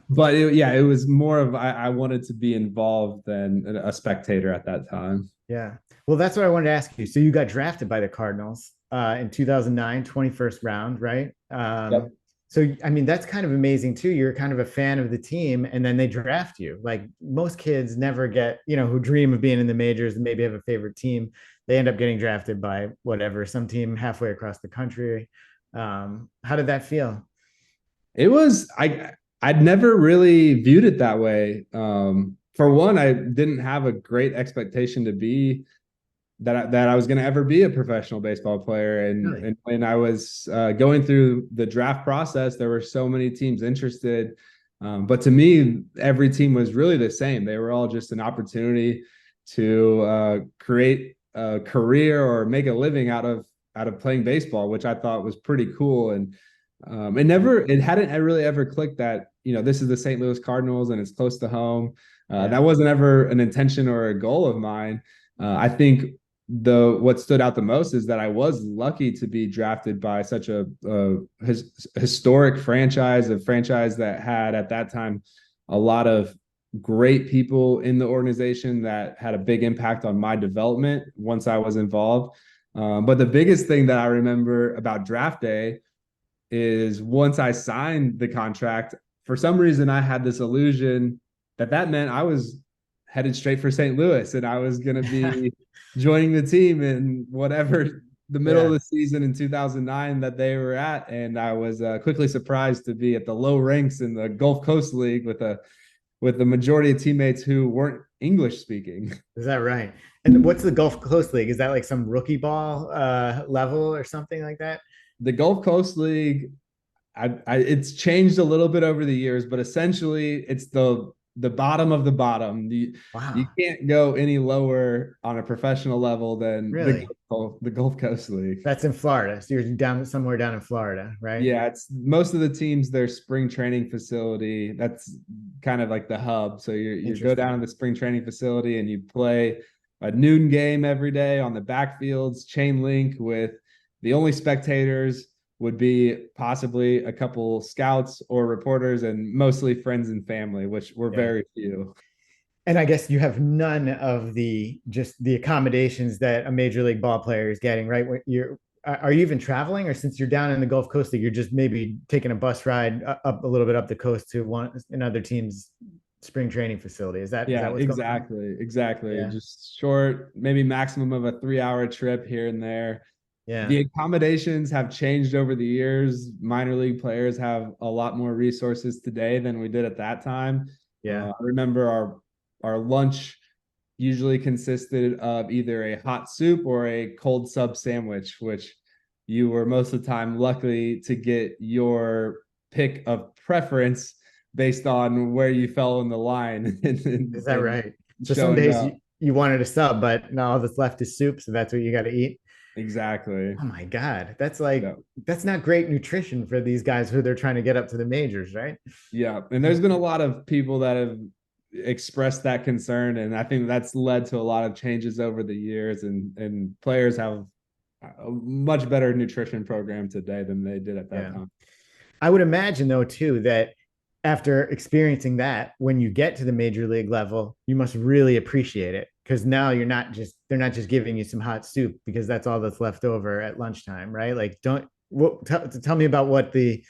But it was more of I wanted to be involved than a spectator at that time. Yeah. Well, that's what I wanted to ask you. So you got drafted by the Cardinals in 2009, 21st round, right? So, I mean, that's kind of amazing too. You're kind of a fan of the team, and then they draft you. Like most kids never get, who dream of being in the majors and maybe have a favorite team. They end up getting drafted by whatever, some team halfway across the country. How did that feel? It was I'd never really viewed it that way. For one, I didn't have a great expectation to be that I was going to ever be a professional baseball player. Really? And when I was going through the draft process, there were so many teams interested. But to me, every team was really the same. They were all just an opportunity to create a career or make a living out of playing baseball, which I thought was pretty cool. And it hadn't really ever clicked that, this is the St. Louis Cardinals and it's close to home. That wasn't ever an intention or a goal of mine. I think what stood out the most is that I was lucky to be drafted by such a historic franchise, a franchise that had at that time a lot of great people in the organization that had a big impact on my development once I was involved. But the biggest thing that I remember about draft day is once I signed the contract, for some reason I had this illusion that meant I was headed straight for St. Louis and I was going to be joining the team in whatever the middle of the season in 2009 that they were at. And I was quickly surprised to be at the low ranks in the Gulf Coast League with the majority of teammates who weren't English speaking. Is that right? And what's the Gulf Coast League? Is that like some rookie ball level or something like that? The Gulf Coast League, it's changed a little bit over the years, but essentially it's the bottom of the bottom. Wow. You can't go any lower on a professional level than Really? the Gulf Coast League. That's in Florida. So you're somewhere down in Florida, right? Yeah, it's most of the teams, their spring training facility. That's kind of like the hub. So you go down to the spring training facility and you play a noon game every day on the backfields, chain link with the only spectators would be possibly a couple scouts or reporters and mostly friends and family, which were very few. And I guess you have none of the accommodations that a major league ball player is getting, right? Are you even traveling, or since you're down in the Gulf Coast, you're just maybe taking a bus ride up a little bit up the coast to another team's spring training facility? Is that what's exactly. Yeah. Just short, maybe maximum of a 3-hour trip here and there. Yeah. The accommodations have changed over the years. Minor league players have a lot more resources today than we did at that time. Yeah. I remember our lunch usually consisted of either a hot soup or a cold sub sandwich, which you were most of the time lucky to get your pick of preference based on where you fell in the line. Is that right? So some days you wanted a sub, but now all that's left is soup, so that's what you got to eat. Exactly. Oh my God. That's not great nutrition for these guys who they're trying to get up to the majors, right? Yeah. And there's been a lot of people that have expressed that concern. And I think that's led to a lot of changes over the years, and players have a much better nutrition program today than they did at that time. I would imagine though, too, that after experiencing that, when you get to the major league level, you must really appreciate it, because now they're not just giving you some hot soup because that's all that's left over at lunchtime, right? Like, tell me about what the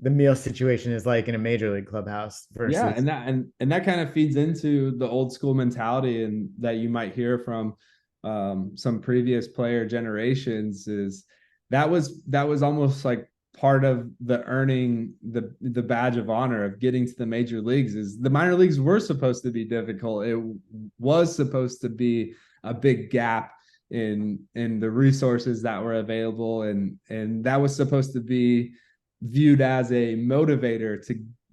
meal situation is like in a major league clubhouse versus. Yeah, and that kind of feeds into the old school mentality and that you might hear from some previous player generations. Is that was almost like part of the earning the badge of honor of getting to the major leagues. Is the minor leagues were supposed to be difficult. It was supposed to be a big gap in the resources that were available, and that was supposed to be viewed as a motivator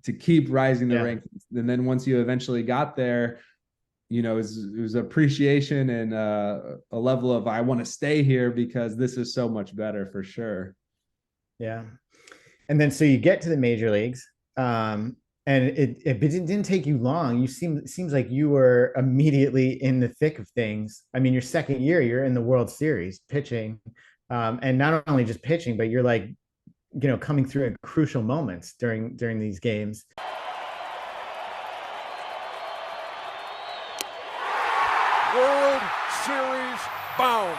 to keep rising the rankings. And then once you eventually got there, it was appreciation and a level of, I want to stay here because this is so much better for sure. Yeah. And then so you get to the major leagues, and it didn't take you long. Seems like you were immediately in the thick of things. I mean, your second year, you're in the World Series pitching, and not only just pitching, but you're like, coming through in crucial moments during these games. World Series bound.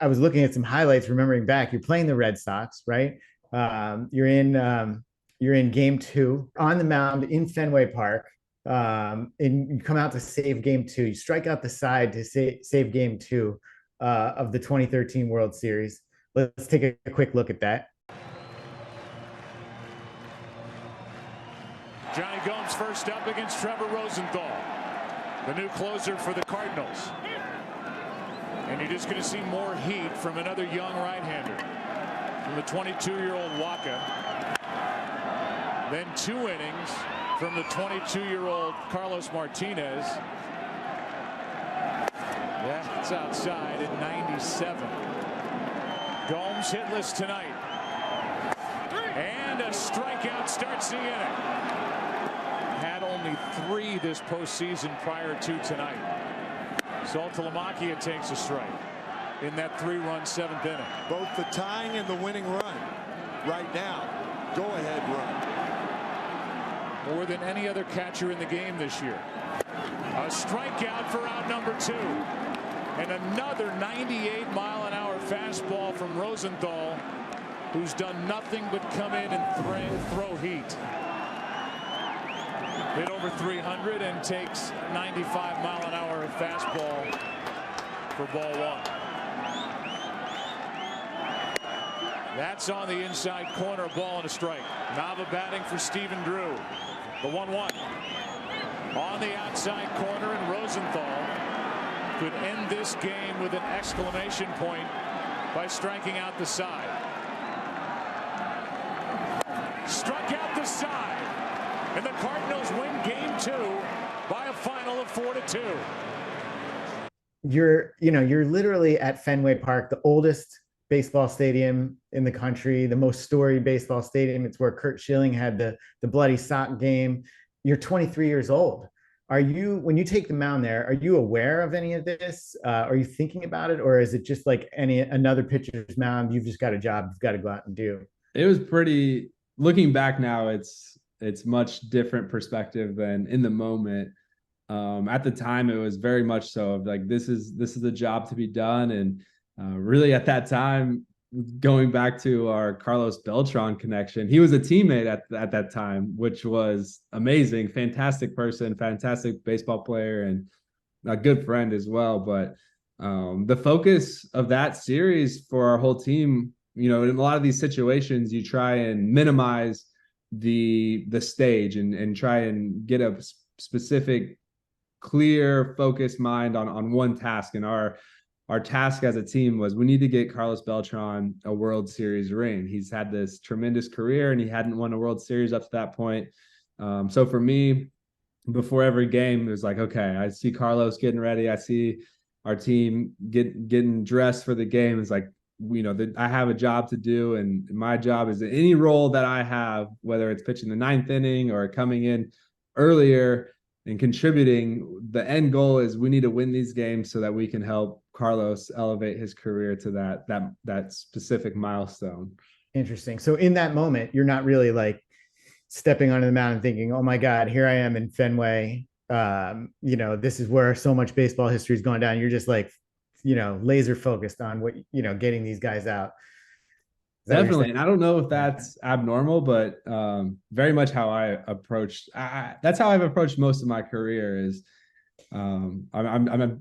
I was looking at some highlights, remembering back. You're playing the Red Sox, right? You're in game 2 on the mound in Fenway Park. And you come out to save game 2. You strike out the side to save game 2 of the 2013 World Series. Let's take a quick look at that. Johnny Gomes first up against Trevor Rosenthal, the new closer for the Cardinals. And you're just going to see more heat from another young right-hander, from the 22-year-old Waka. Then 2 innings from the 22-year-old Carlos Martinez. That's outside at 97. Gomes hitless tonight. And a strikeout starts the inning. Had only 3 this postseason prior to tonight. Saltalamacchia takes a strike in that 3-run 7th inning. Both the tying and the winning run right now. Go-ahead run. More than any other catcher in the game this year. A strikeout for out number 2. And another 98-mile-an-hour fastball from Rosenthal, who's done nothing but come in and throw heat. Hit over 300 and takes 95-mile-an-hour fastball for ball 1. That's on the inside corner, ball and a strike. Nava batting for Stephen Drew. The 1-1 on the outside corner, and Rosenthal could end this game with an exclamation point by striking out the side. Struck out the side, and the Cardinals win game 2 by a final of 4-2. You're literally at Fenway Park, the oldest baseball stadium in the country, the most storied baseball stadium. It's where Curt Schilling had the bloody sock game. You're 23 years old. When you take the mound there, are you aware of any of this? Are you thinking about it, or is it just like another pitcher's mound? You've just got a job you've got to go out and do. It was pretty. Looking back now, it's much different perspective than in the moment. At the time, it was very much so of like this is the job to be done, and really at that time, going back to our Carlos Beltran connection, he was a teammate at that time, which was amazing. Fantastic person, fantastic baseball player, and a good friend as well. But the focus of that series for our whole team, in a lot of these situations, you try and minimize the stage and try and get a specific, clear, focused mind on one task. And our task as a team was we need to get Carlos Beltran a World Series ring. He's had this tremendous career and he hadn't won a World Series up to that point. So for me, before every game, it was like, okay, I see Carlos getting ready. I see our team getting dressed for the game. It's like, I have a job to do, and my job is any role that I have, whether it's pitching the 9th inning or coming in earlier and contributing, the end goal is we need to win these games so that we can help Carlos elevate his career to that specific milestone. Interesting. So in that moment, you're not really like stepping onto the mound and thinking, oh my God, here I am in Fenway. This is where so much baseball history is going down. You're just like, laser focused on what, getting these guys out. Definitely. And I don't know if that's abnormal, but very much how I approached. That's how I've approached most of my career is I've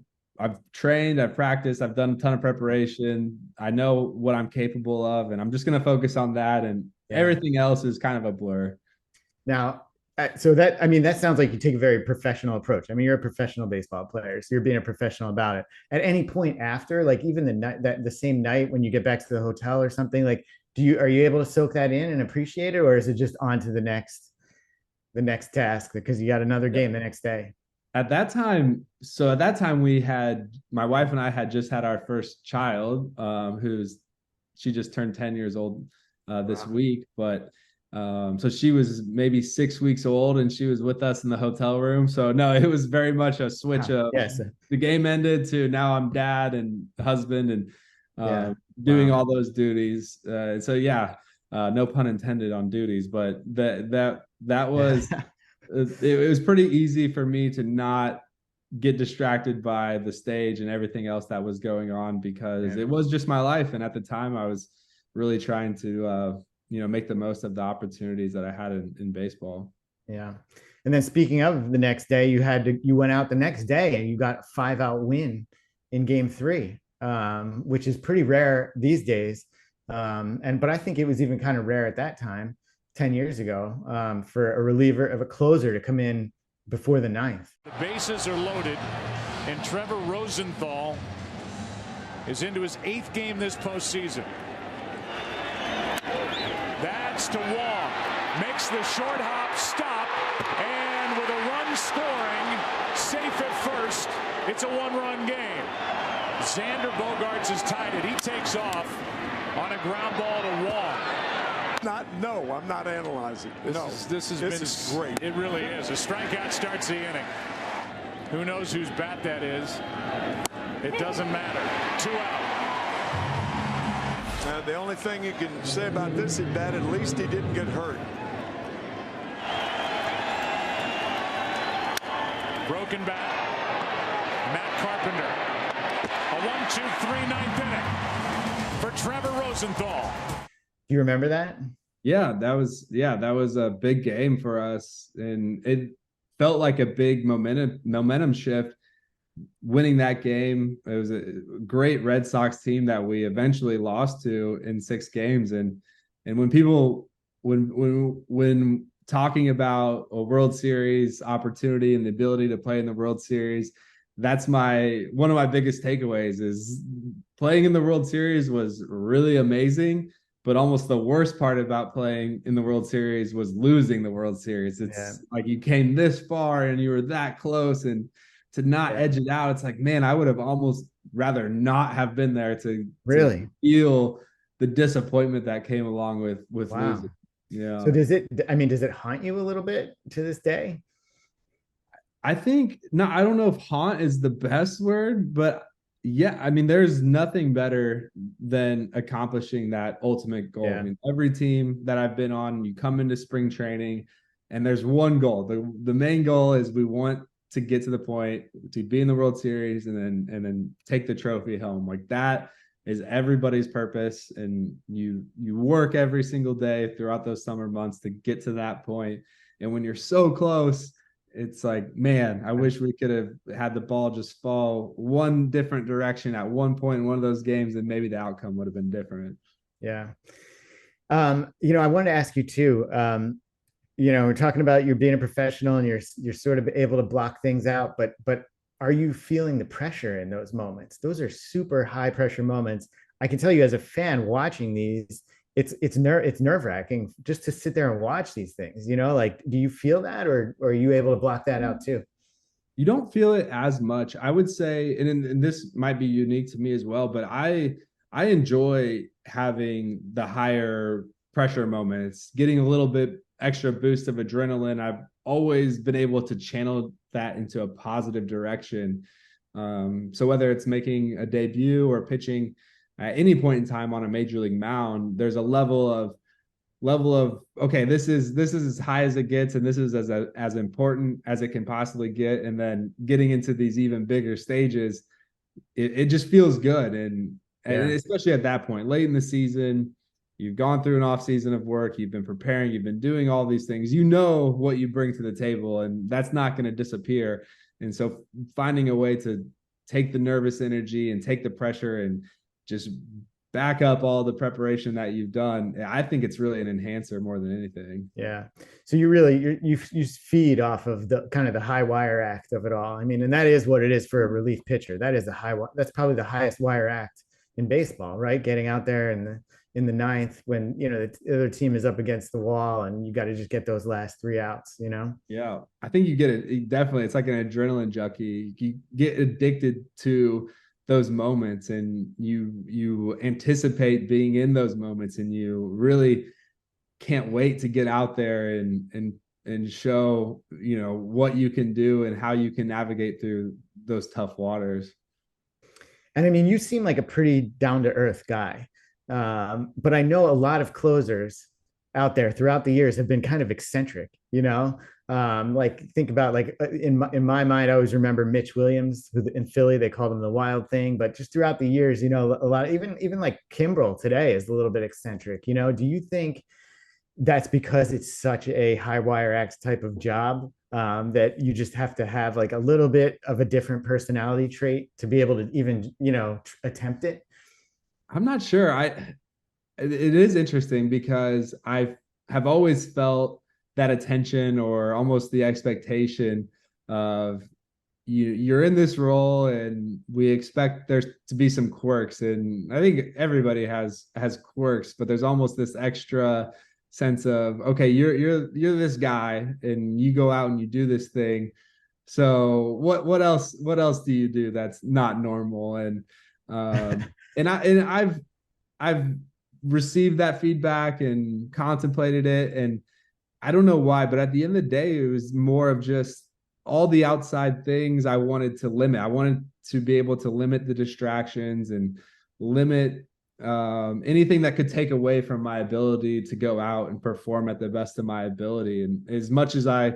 trained, I've practiced, I've done a ton of preparation. I know what I'm capable of, and I'm just going to focus on that. And everything else is kind of a blur. Now, so that sounds like you take a very professional approach. I mean, you're a professional baseball player, so you're being a professional about it. At any point after, like even the same night when you get back to the hotel or something, like are you able to soak that in and appreciate it, or is it just on to the next task because you got another game the next day? At that time, my wife and I had just had our first child, she just turned 10 years old this week, but so she was maybe 6 weeks old and she was with us in the hotel room. So no, it was very much a switch of the game ended to now I'm dad and husband and doing all those duties. No pun intended on duties, but that was it was pretty easy for me to not get distracted by the stage and everything else that was going on, because it was just my life. And at the time I was really trying to, make the most of the opportunities that I had in baseball. Yeah. And then speaking of the next day, you went out the next day and you got a 5-out win in game 3, which is pretty rare these days. But I think it was even kind of rare at that time, 10 years ago, for a reliever of a closer to come in before the 9th. The bases are loaded, and Trevor Rosenthal is into his 8th game this postseason. That's to Wong. Makes the short hop stop, and with a run scoring, safe at first, it's a 1-run game. Xander Bogaerts has tied it. He takes off on a ground ball to Wong. No, I'm not analyzing. This is great. It really is. A strikeout starts the inning. Who knows whose bat that is? It doesn't matter. 2 out. The only thing you can say about this is that at least he didn't get hurt. Broken bat. Matt Carpenter. A 1-2-3 9th inning for Trevor Rosenthal. Do you remember that? Yeah, that was a big game for us, and it felt like a big momentum shift. Winning that game, it was a great Red Sox team that we eventually lost to in 6 games. And when people when talking about a World Series opportunity and the ability to play in the World Series, that's one of my biggest takeaways is playing in the World Series was really amazing. But almost the worst part about playing in the World Series was losing the World Series. It's like you came this far and you were that close, and to not edge it out, it's like, man, I would have almost rather not have been there to feel the disappointment that came along with losing. Yeah. So does it haunt you a little bit to this day? I think I don't know if haunt is the best word, but yeah, I mean, there's nothing better than accomplishing that ultimate goal. I mean, every team that I've been on, you come into spring training and there's one goal. The main goal is we want to get to the point to be in the World Series and then take the trophy home. Like, that is everybody's purpose. And you work every single day throughout those summer months to get to that point. And when you're so close, it's like, man, I wish we could have had the ball just fall one different direction at one point in one of those games, and maybe the outcome would have been different. Yeah. I wanted to ask you too, we're talking about you being a professional and you're sort of able to block things out, but are you feeling the pressure in those moments? Those are super high pressure moments. I can tell you as a fan watching these, it's nerve-wracking just to sit there and watch these things, like, do you feel that, or are you able to block that out too? You don't feel it as much, I would say, and this might be unique to me as well, but I enjoy having the higher pressure moments, getting a little bit extra boost of adrenaline. I've always been able to channel that into a positive direction. So whether it's making a debut or pitching at any point in time on a major league mound, there's a level of okay, this is as high as it gets, and this is as important as it can possibly get. And then getting into these even bigger stages, it just feels good. And especially at that point, late in the season, you've gone through an off season of work, you've been preparing, you've been doing all these things, what you bring to the table, and that's not going to disappear. And so finding a way to take the nervous energy and take the pressure and just back up all the preparation that you've done, I think it's really an enhancer more than anything. Yeah. So you feed off of the kind of the high wire act of it all. I mean, and that is what it is for a relief pitcher. That's probably the highest wire act in baseball, right? Getting out there in the 9th when, the other team is up against the wall and you got to just get those last 3 outs, Yeah. I think you get it. Definitely. It's like an adrenaline junkie. You get addicted to those moments, and you anticipate being in those moments, and you really can't wait to get out there and show, what you can do and how you can navigate through those tough waters. And I mean, you seem like a pretty down to earth guy. But I know a lot of closers out there throughout the years have been kind of eccentric, like think about like in my mind, I always remember Mitch Williams in Philly. They called him the Wild Thing, but just throughout the years, a lot, even like Kimbrel today is a little bit eccentric. Do you think that's because it's such a high wire act type of job, that you just have to have like a little bit of a different personality trait to be able to even, attempt it? I'm not sure. It is interesting because I have always felt that attention or almost the expectation of you're in this role and we expect there to be some quirks. And I think everybody has quirks, but there's almost this extra sense of, okay, you're this guy and you go out and you do this thing. So what else do you do that's not normal? And I've received that feedback and contemplated it, and I don't know why, but at the end of the day, it was more of just all the outside things I wanted to limit. I wanted to be able to limit the distractions and limit anything that could take away from my ability to go out and perform at the best of my ability. And as much as I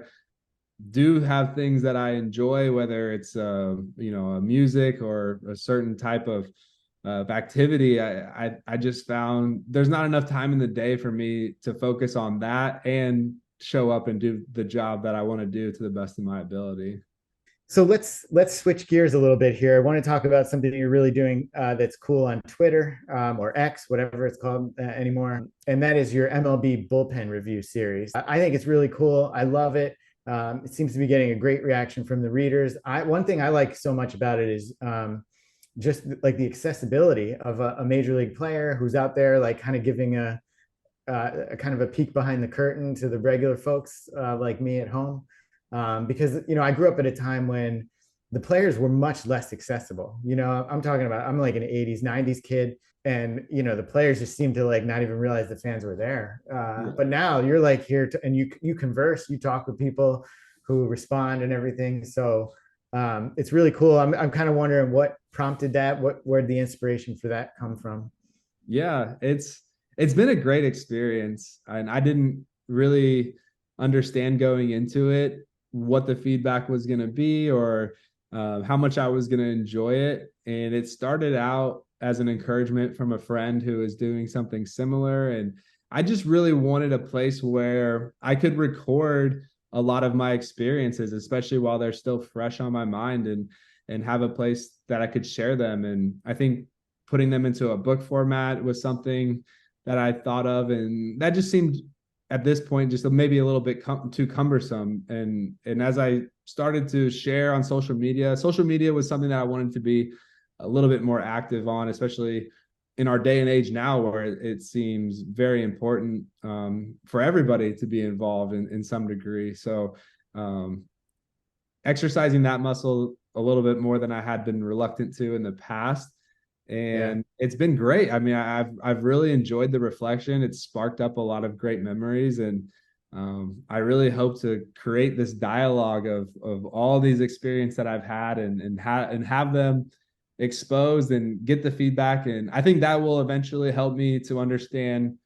do have things that I enjoy, whether it's a music or a certain type of activity, I just found there's not enough time in the day for me to focus on that and show up and do the job that I want to do to the best of my ability. So let's switch gears a little bit here. I want to talk about something you're really doing that's cool on Twitter, or X, whatever it's called anymore, and that is your MLB bullpen review series. I think it's really cool. I love it. It seems to be getting a great reaction from the readers. One thing I like so much about it is just like the accessibility of a major league player who's out there, like kind of giving a kind of a peek behind the curtain to the regular folks like me at home. Because, I grew up at a time when the players were much less accessible. I'm talking about, I'm like an 80s, 90s kid. And, the players just seemed to like not even realize the fans were there. But now you're like here and you converse, you talk with people who respond and everything. So it's really cool. I'm kind of wondering what prompted that, where'd the inspiration for that come from? Yeah, it's been a great experience, and I didn't really understand going into it what the feedback was going to be or how much I was going to enjoy it. And it started out as an encouragement from a friend who is doing something similar. And I just really wanted a place where I could record a lot of my experiences, especially while they're still fresh on my mind, and have a place that I could share them. And I think putting them into a book format was something that I thought of, and that just seemed at this point just maybe a little bit too cumbersome. And as I started to share on social media was something that I wanted to be a little bit more active on, especially in our day and age now, where it seems very important for everybody to be involved in some degree. So exercising that muscle a little bit more than I had been reluctant to in the past. And it's been great. I mean, I've really enjoyed the reflection. It's sparked up a lot of great memories. And I really hope to create this dialogue of all these experiences that I've had and have them exposed and get the feedback. And I think that will eventually help me to understand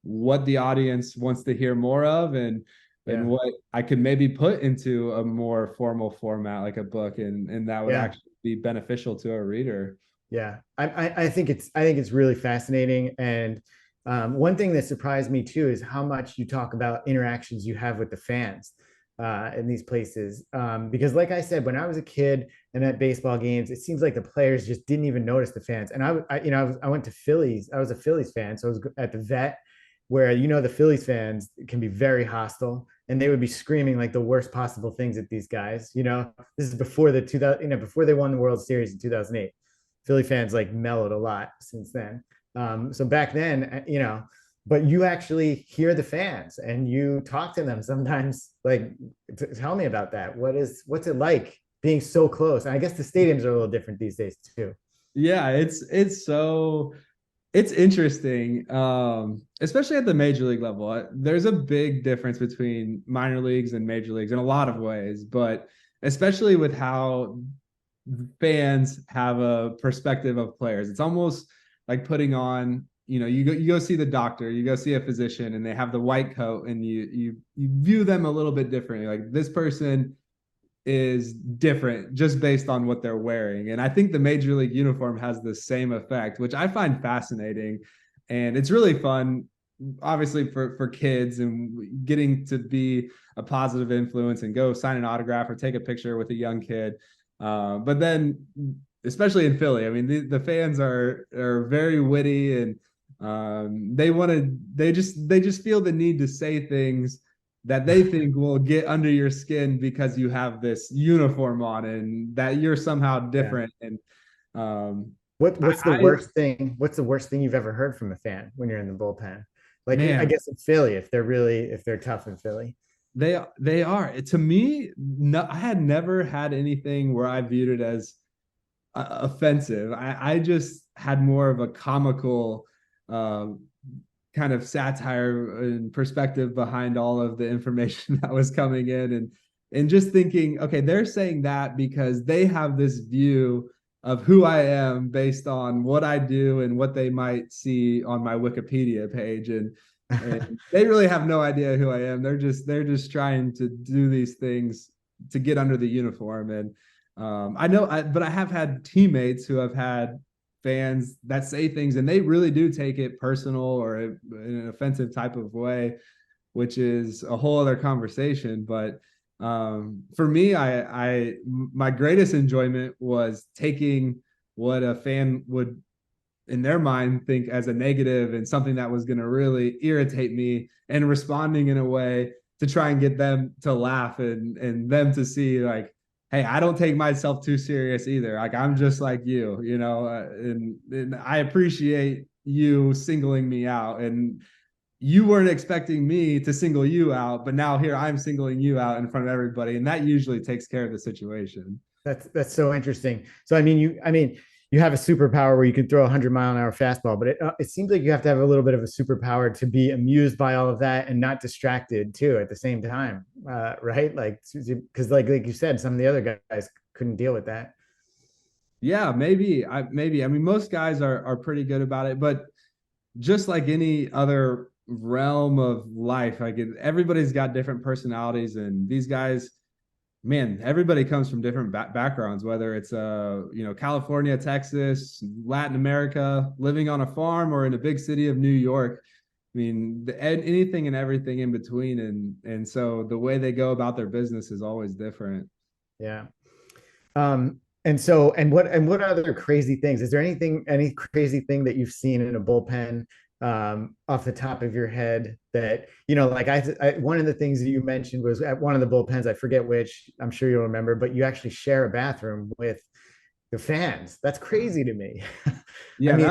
what the audience wants to hear more of and what I could maybe put into a more formal format, like a book, and that would actually be beneficial to a reader. Yeah, I think it's really fascinating. And one thing that surprised me too is how much you talk about interactions you have with the fans in these places. Because like I said, when I was a kid and at baseball games, it seems like the players just didn't even notice the fans. And I went to Phillies. I was a Phillies fan. So I was at the Vet, where, the Phillies fans can be very hostile and they would be screaming like the worst possible things at these guys. This is before before they won the World Series in 2008. Philly fans like mellowed a lot since then. So back then, but you actually hear the fans and you talk to them sometimes. Like, tell me about that. What's it like being so close? And I guess the stadiums are a little different these days too. Yeah, it's interesting, especially at the major league level. There's a big difference between minor leagues and major leagues in a lot of ways, but especially with how fans have a perspective of players. It's almost like putting on you go see the doctor, you go see a physician, and they have the white coat, and you view them a little bit differently. Like, this person is different just based on what they're wearing. And I think the major league uniform has the same effect, which I find fascinating. And it's really fun, obviously, for kids, and getting to be a positive influence and go sign an autograph or take a picture with a young kid. But then, especially in Philly, I mean, the fans are very witty, and they just feel the need to say things that they think will get under your skin because you have this uniform on and that you're somehow different. Yeah. And what's the worst thing? What's the worst thing you've ever heard from a fan when you're in the bullpen? Like, man, I guess in Philly, if they're tough in Philly. They are. To me, no, I had never had anything where I viewed it as offensive. I just had more of a comical kind of satire and perspective behind all of the information that was coming in, and just thinking, okay, they're saying that because they have this view of who I am based on what I do and what they might see on my Wikipedia page. And they really have no idea who I am. They're just trying to do these things to get under the uniform. And but I have had teammates who have had fans that say things and they really do take it personal or in an offensive type of way, which is a whole other conversation. But for me, my greatest enjoyment was taking what a fan would in their mind think as a negative and something that was going to really irritate me, and responding in a way to try and get them to laugh and them to see, like, hey, I don't take myself too serious either. Like, I'm just like you, and I appreciate you singling me out, and you weren't expecting me to single you out, but now here I'm singling you out in front of everybody. And that usually takes care of the situation. That's so interesting. So, I mean, you have a superpower where you can throw 100-mile-an-hour fastball, but it seems like you have to have a little bit of a superpower to be amused by all of that and not distracted too at the same time, right? Like, because like you said, some of the other guys couldn't deal with that. Yeah, maybe. I mean, most guys are pretty good about it, but just like any other realm of life, like, everybody's got different personalities, and these guys, man, everybody comes from different backgrounds, whether it's California, Texas, Latin America, living on a farm, or in a big city of New York. I mean, anything and everything in between, and so the way they go about their business is always different. Yeah. And what other crazy things? Is there any crazy thing that you've seen in a bullpen off the top of your head that, like one of the things that you mentioned was at one of the bullpens, I forget which, I'm sure you'll remember, but you actually share a bathroom with the fans. That's crazy to me. Yeah, I mean,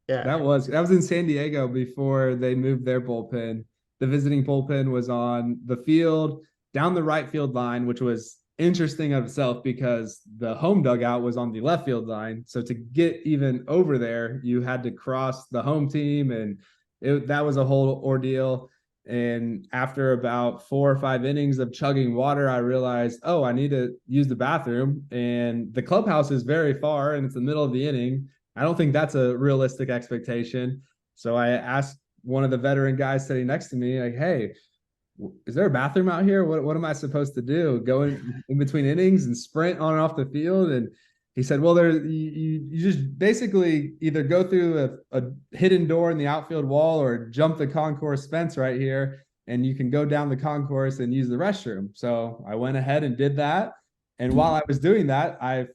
that was in San Diego before they moved their bullpen. The visiting bullpen was on the field down the right field line, which was interesting of itself because the home dugout was on the left field line. So to get even over there, you had to cross the home team, and that was a whole ordeal. And after about 4 or 5 innings of chugging water, I realized, oh, I need to use the bathroom. And the clubhouse is very far, and it's the middle of the inning. I don't think that's a realistic expectation. So I asked one of the veteran guys sitting next to me, like, hey, is there a bathroom out here? What am I supposed to do? Go in between innings and sprint on and off the field? And he said, well, you just basically either go through a hidden door in the outfield wall or jump the concourse fence right here, and you can go down the concourse and use the restroom. So I went ahead and did that. And while I was doing that, I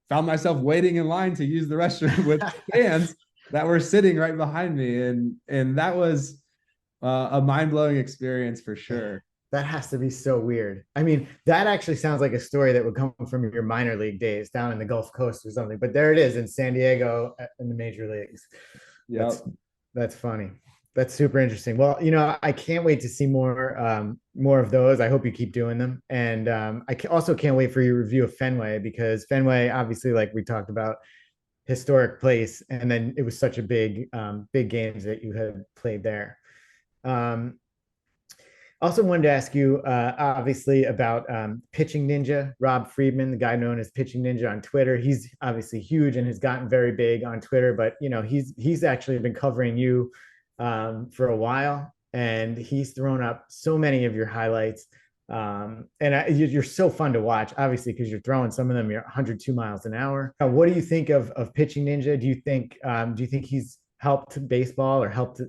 found myself waiting in line to use the restroom with fans that were sitting right behind me. And that was a mind-blowing experience for sure. That has to be so weird. I mean, that actually sounds like a story that would come from your minor league days down in the Gulf Coast or something. But there it is in San Diego in the major leagues. Yeah, that's funny. That's super interesting. Well, I can't wait to see more of those. I hope you keep doing them. And I also can't wait for your review of Fenway, because Fenway, obviously, like we talked about, historic place. And then it was such a big games that you had played there. Also wanted to ask you, obviously, about Pitching Ninja, Rob Friedman, the guy known as Pitching Ninja on Twitter. He's obviously huge and has gotten very big on Twitter, but he's actually been covering you for a while, and he's thrown up so many of your highlights. You're so fun to watch, obviously, because you're throwing some of them. You're 102 miles an hour. What do you think of Pitching Ninja? Do you think he's helped baseball or helped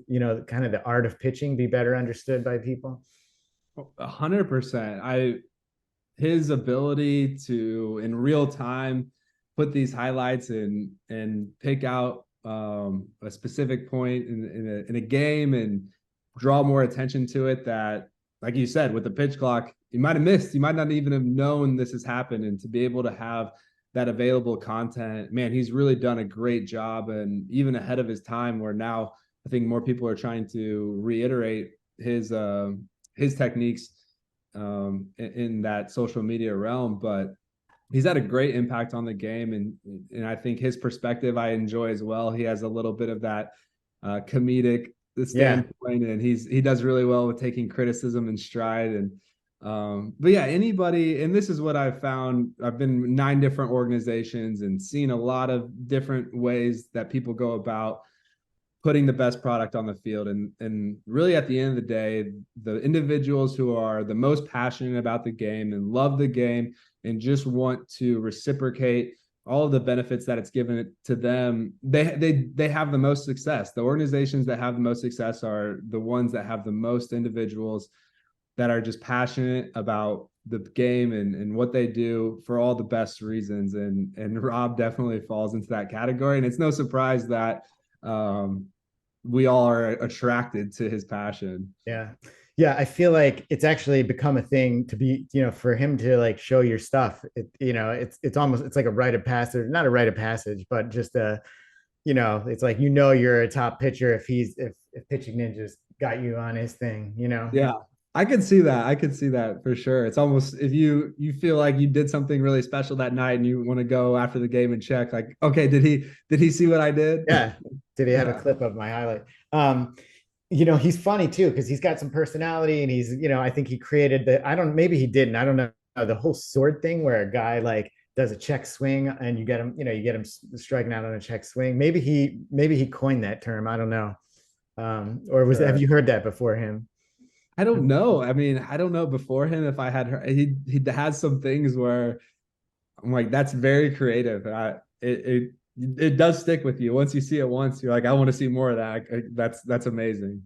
kind of the art of pitching be better understood by people? 100%. His ability to in real time put these highlights and pick out a specific point in a game and draw more attention to it, that, like you said, with the pitch clock, you might have missed. You might not even have known this has happened. And to be able to have that available content, man, he's really done a great job, and even ahead of his time, where now I think more people are trying to reiterate his techniques in that social media realm. But he's had a great impact on the game, and I think his perspective I enjoy as well. He has a little bit of that comedic standpoint, and he does really well with taking criticism in stride. And but yeah, anybody, and this is what I've found. I've been in 9 different organizations and seen a lot of different ways that people go about putting the best product on the field. And really, at the end of the day, the individuals who are the most passionate about the game and love the game and just want to reciprocate all of the benefits that it's given to them, they have the most success. The organizations that have the most success are the ones that have the most individuals that are just passionate about the game and what they do for all the best reasons. And Rob definitely falls into that category. And it's no surprise that we all are attracted to his passion. Yeah. Yeah. I feel like it's actually become a thing to be, for him to like show your stuff. It's almost, it's like a rite of passage, not a rite of passage, but just it's like, you're a top pitcher if Pitching Ninja's got you on his thing. Yeah. I could see that. I could see that for sure. It's almost, if you feel like you did something really special that night and you want to go after the game and check, like, okay, did he see what I did? Yeah. Did he have a clip of my highlight? He's funny too, because he's got some personality, and he's, I think he created maybe he didn't, I don't know, the whole sword thing where a guy like does a check swing and you get him striking out on a check swing. Maybe he coined that term. I don't know. Have you heard that before him? I don't know. I mean, I don't know before him if I had heard. He has some things where I'm like, that's very creative. It does stick with you. Once you see it once, you're like, I want to see more of that. That's amazing.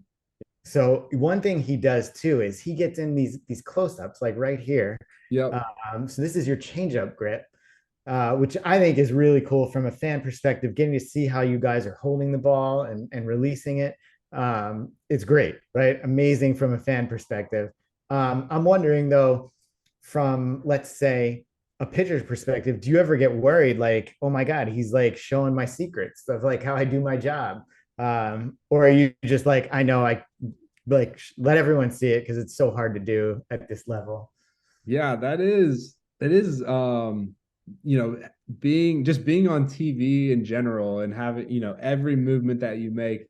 So one thing he does too is he gets in these close-ups, like right here. Yep. So this is your changeup grip, which I think is really cool from a fan perspective, getting to see how you guys are holding the ball and releasing it. It's great, right? Amazing from a fan perspective. I'm wondering though, from, let's say, a pitcher's perspective, do you ever get worried like, oh my God, he's like showing my secrets of like how I do my job? Or are you just like, I know, I like let everyone see it because it's so hard to do at this level? Yeah, it is being on TV in general and having, every movement that you make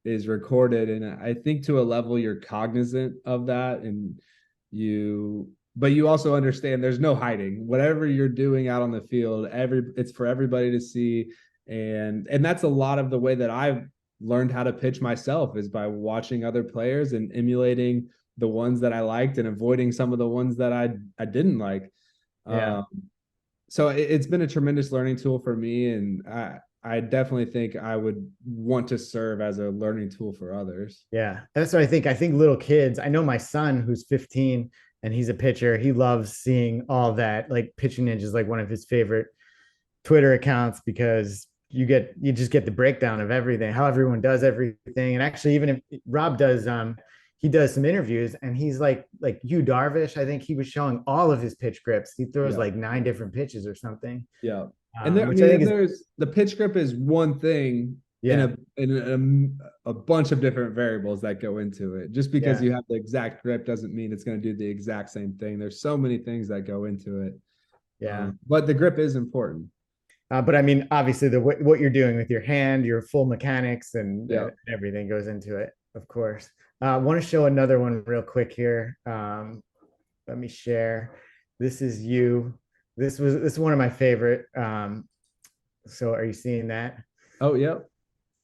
is recorded. And I think to a level you're cognizant of that, but you also understand there's no hiding. Whatever you're doing out on the field, it's for everybody to see. And that's a lot of the way that I've learned how to pitch myself, is by watching other players and emulating the ones that I liked and avoiding some of the ones that I didn't like. Yeah. So it's been a tremendous learning tool for me. And I definitely think I would want to serve as a learning tool for others. Yeah. That's what I think. I think little kids, I know my son who's 15 and he's a pitcher. He loves seeing all that. Like Pitching Ninja is like one of his favorite Twitter accounts, because you just get the breakdown of everything, how everyone does everything. And actually, even if Rob does, he does some interviews, and he's like Yu Darvish, I think he was showing all of his pitch grips. He throws like 9 different pitches or something. Yeah. And there's the pitch grip is one thing in a bunch of different variables that go into it. Just because you have the exact grip doesn't mean it's going to do the exact same thing. There's so many things that go into it. Yeah. But the grip is important. But I mean, obviously, what you're doing with your hand, your full mechanics, and everything goes into it, of course. I want to show another one real quick here. Let me share. This is you. This is one of my favorite. So are you seeing that? Oh, yep.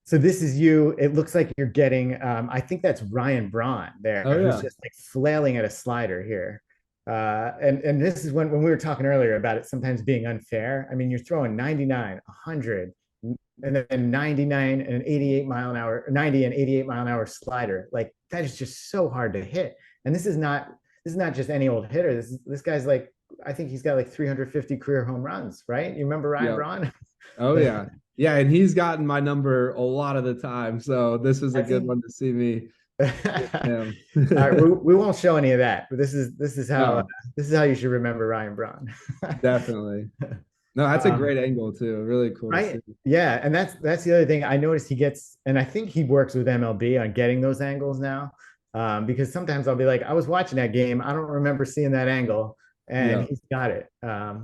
So this is you. It looks like you're getting. I think that's Ryan Braun there, Oh, who's yeah. just like flailing at a slider here. And this is when we were talking earlier about it sometimes being unfair. I mean, you're throwing 99, 100, and then 99 and an 88 mile an hour, 90 and 88 mile an hour slider. Like that is just so hard to hit. And this is not just any old hitter. This guy's like, I think he's got like 350 career home runs, right? You remember Ryan Yep. Braun? Oh, yeah. Yeah, and he's gotten my number a lot of the time. So this is a good one to see me with him. All right, we won't show any of that, but this is how No, you should remember Ryan Braun. definitely. No, that's a great angle too. Really cool to Right? see. Yeah, and that's the other thing I noticed he gets, and I think he works with MLB on getting those angles now, because sometimes I'll be like, I was watching that game, I don't remember seeing that angle, and Yeah. he's got it,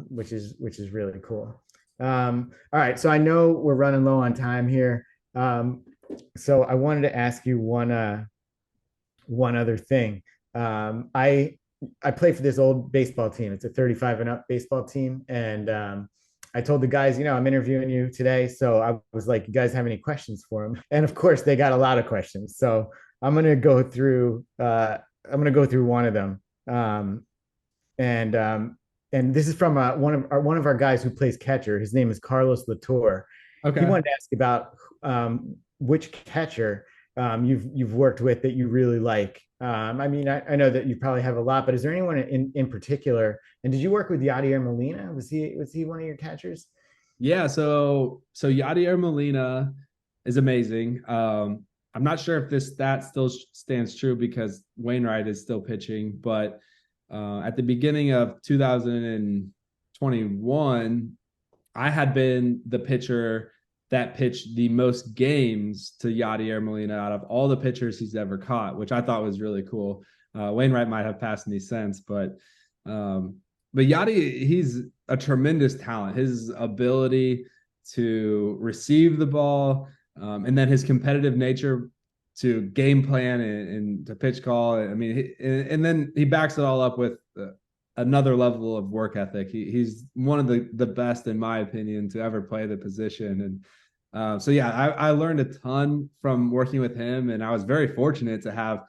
which is really cool. All right, so I know we're running low on time here, so I wanted to ask you one other thing. I play for this old baseball team. It's a 35 and up baseball team, and I told the guys, I'm interviewing you today, so I was like, you guys have any questions for him? And of course, they got a lot of questions. So I'm gonna go through. One of them, and this is from one of our guys who plays catcher. His name is Carlos Latour. Okay. He wanted to ask about which catcher you've worked with that you really like. I mean, I know that you probably have a lot, but is there anyone in particular? And did you work with Yadier Molina? Was he one of your catchers? Yeah, so Yadier Molina is amazing. I'm not sure if this stat still stands true because Wainwright is still pitching, but at the beginning of 2021, I had been the pitcher that pitched the most games to Yadier Molina out of all the pitchers he's ever caught, which I thought was really cool. Wainwright might have passed me since, but Yadi, he's a tremendous talent. His ability to receive the ball, and then his competitive nature to game plan and to pitch call. I mean, and then he backs it all up with another level of work ethic. He's one of the best, in my opinion, to ever play the position. And so, yeah, I learned a ton from working with him, and I was very fortunate to have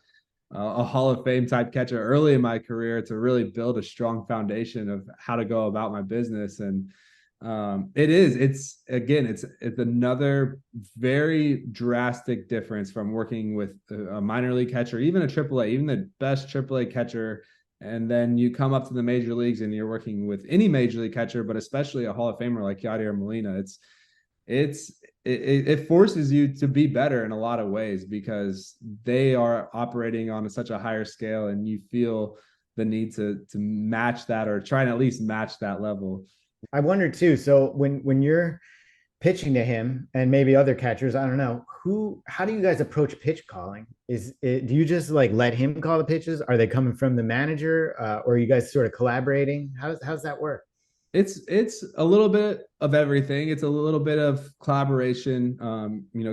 a Hall of Fame type catcher early in my career to really build a strong foundation of how to go about my business. And it's another very drastic difference from working with a minor league catcher, even a AAA, even the best AAA catcher. And then you come up to the major leagues and you're working with any major league catcher, but especially a Hall of Famer like Yadier Molina. It forces you to be better in a lot of ways because they are operating on such a higher scale, and you feel the need to match that or try and at least match that level. I wonder too. So when you're pitching to him and maybe other catchers, I don't know how do you guys approach pitch calling? Do you just like let him call the pitches? Are they coming from the manager, or are you guys sort of collaborating? How's that work? It's a little bit of everything. It's a little bit of collaboration.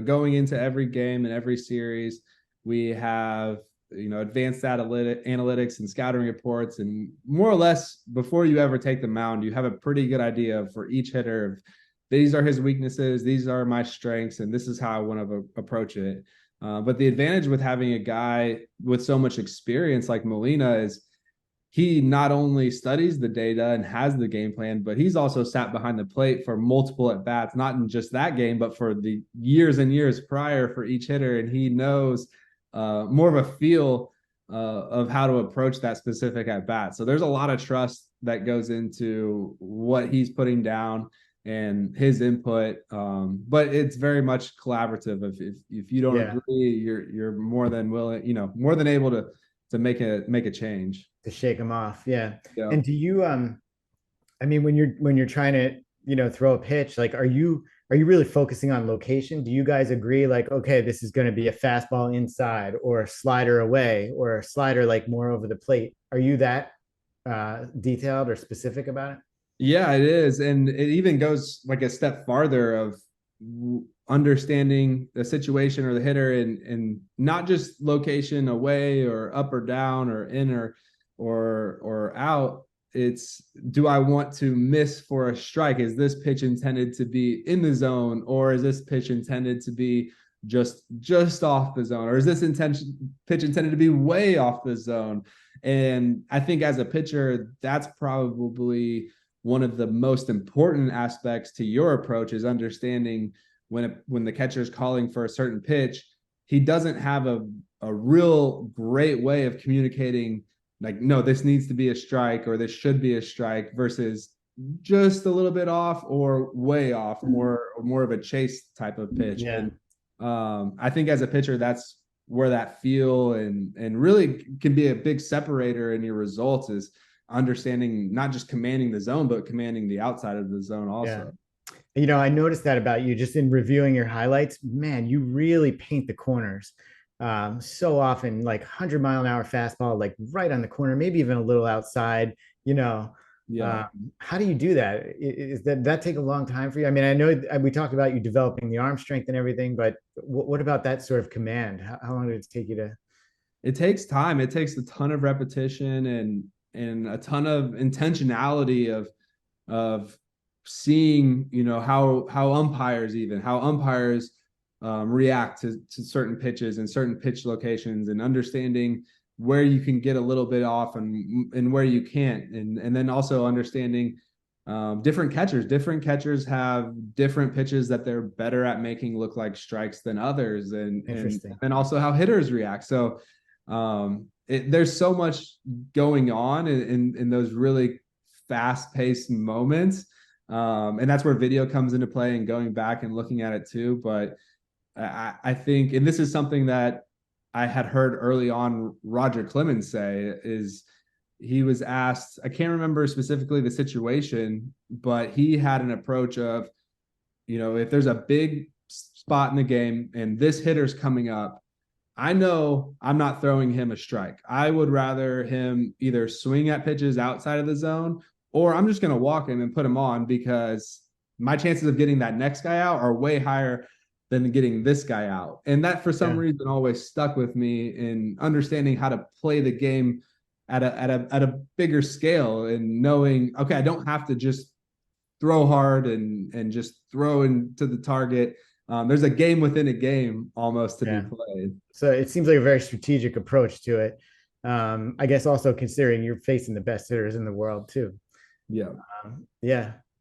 Going into every game and every series, we have advanced analytics and scouting reports, and more or less before you ever take the mound, you have a pretty good idea for each hitter of these are his weaknesses, these are my strengths, and this is how I want to approach it. But the advantage with having a guy with so much experience like Molina is he not only studies the data and has the game plan, but he's also sat behind the plate for multiple at-bats, not in just that game, but for the years and years prior for each hitter. And he knows more of a feel of how to approach that specific at-bat. So there's a lot of trust that goes into what he's putting down and his input. But it's very much collaborative. If you don't agree, you're more than willing, more than able to make a change. To shake them off. Yeah. And do you I mean when you're trying to throw a pitch, like are you really focusing on location? Do you guys agree like, okay, this is going to be a fastball inside or a slider away or a slider like more over the plate? Are you that detailed or specific about it? Yeah, it is. And it even goes like a step farther of understanding the situation or the hitter and not just location away or up or down or in or out. It's, do I want to miss for a strike? Is this pitch intended to be in the zone, or is this pitch intended to be just off the zone, or is this pitch intended to be way off the zone? And I think as a pitcher, that's probably one of the most important aspects to your approach, is understanding when the catcher is calling for a certain pitch, he doesn't have a real great way of communicating, like, no, this needs to be a strike, or this should be a strike, versus just a little bit off or way off, more of a chase type of pitch. Yeah. And I think as a pitcher, that's where that feel and really can be a big separator in your results, is understanding not just commanding the zone, but commanding the outside of the zone also. Yeah. I noticed that about you just in reviewing your highlights. Man, you really paint the corners. So often, like 100-mile-an-hour fastball, like right on the corner, maybe even a little outside. How do you do that? Is that take a long time for you? I mean, I know we talked about you developing the arm strength and everything, but what about that sort of command? How long did it take you to? It takes time. It takes a ton of repetition and a ton of intentionality of seeing, how umpires react to certain pitches and certain pitch locations, and understanding where you can get a little bit off and where you can't. And then also understanding different catchers have different pitches that they're better at making look like strikes than others. And also how hitters react. So there's so much going on in those really fast-paced moments. And that's where video comes into play, and going back and looking at it too. But I think, and this is something that I had heard early on Roger Clemens say, is he was asked, I can't remember specifically the situation, but he had an approach of, if there's a big spot in the game and this hitter's coming up, I know I'm not throwing him a strike. I would rather him either swing at pitches outside of the zone, or I'm just going to walk him and put him on, because my chances of getting that next guy out are way higher than getting this guy out. And that, for some reason, always stuck with me in understanding how to play the game at a bigger scale, and knowing, okay, I don't have to just throw hard and just throw into the target. There's a game within a game almost to be played. So it seems like a very strategic approach to it. I guess also considering you're facing the best hitters in the world too.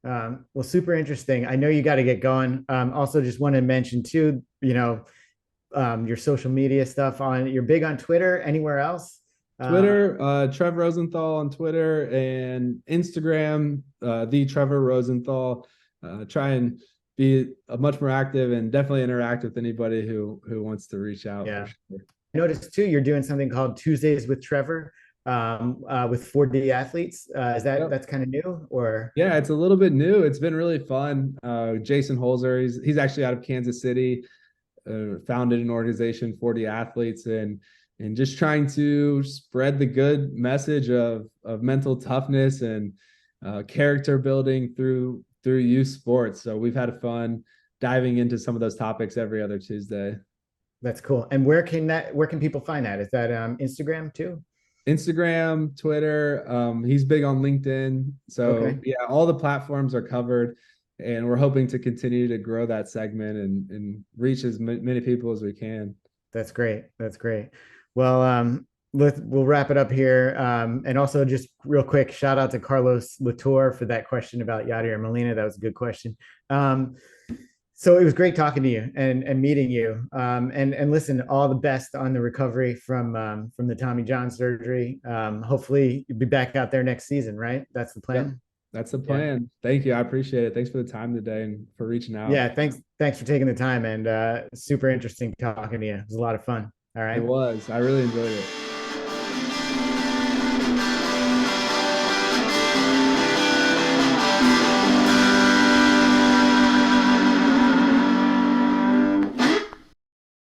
Well, super interesting. I know you got to get going. Also just want to mention too, your social media stuff you're big on Twitter, anywhere else? Twitter, Trevor Rosenthal on Twitter, and Instagram, the Trevor Rosenthal. Try and be much more active and definitely interact with anybody who wants to reach out. Yeah. For sure. I noticed too, you're doing something called Tuesdays with Trevor, with 4D athletes. Is that's kind of new, or? Yeah, it's a little bit new. It's been really fun. Jason Holzer, he's actually out of Kansas City, founded an organization, 4D Athletes, and just trying to spread the good message of mental toughness and character building through youth sports. So we've had fun diving into some of those topics every other Tuesday. That's cool. And where can people find that? Is that Instagram too? Instagram, Twitter. He's big on LinkedIn. So yeah, all the platforms are covered, and we're hoping to continue to grow that segment and reach as many people as we can. That's great. Well, we'll wrap it up here. And also just real quick, shout out to Carlos Latour for that question about Yadier Molina. That was a good question. So it was great talking to you and meeting you. And listen, all the best on the recovery from the Tommy John surgery. Hopefully you'll be back out there next season, right? That's the plan. Yep. That's the plan. Yeah. Thank you. I appreciate it. Thanks for the time today and for reaching out. Yeah. Thanks for taking the time, and super interesting talking to you. It was a lot of fun. All right. It was. I really enjoyed it.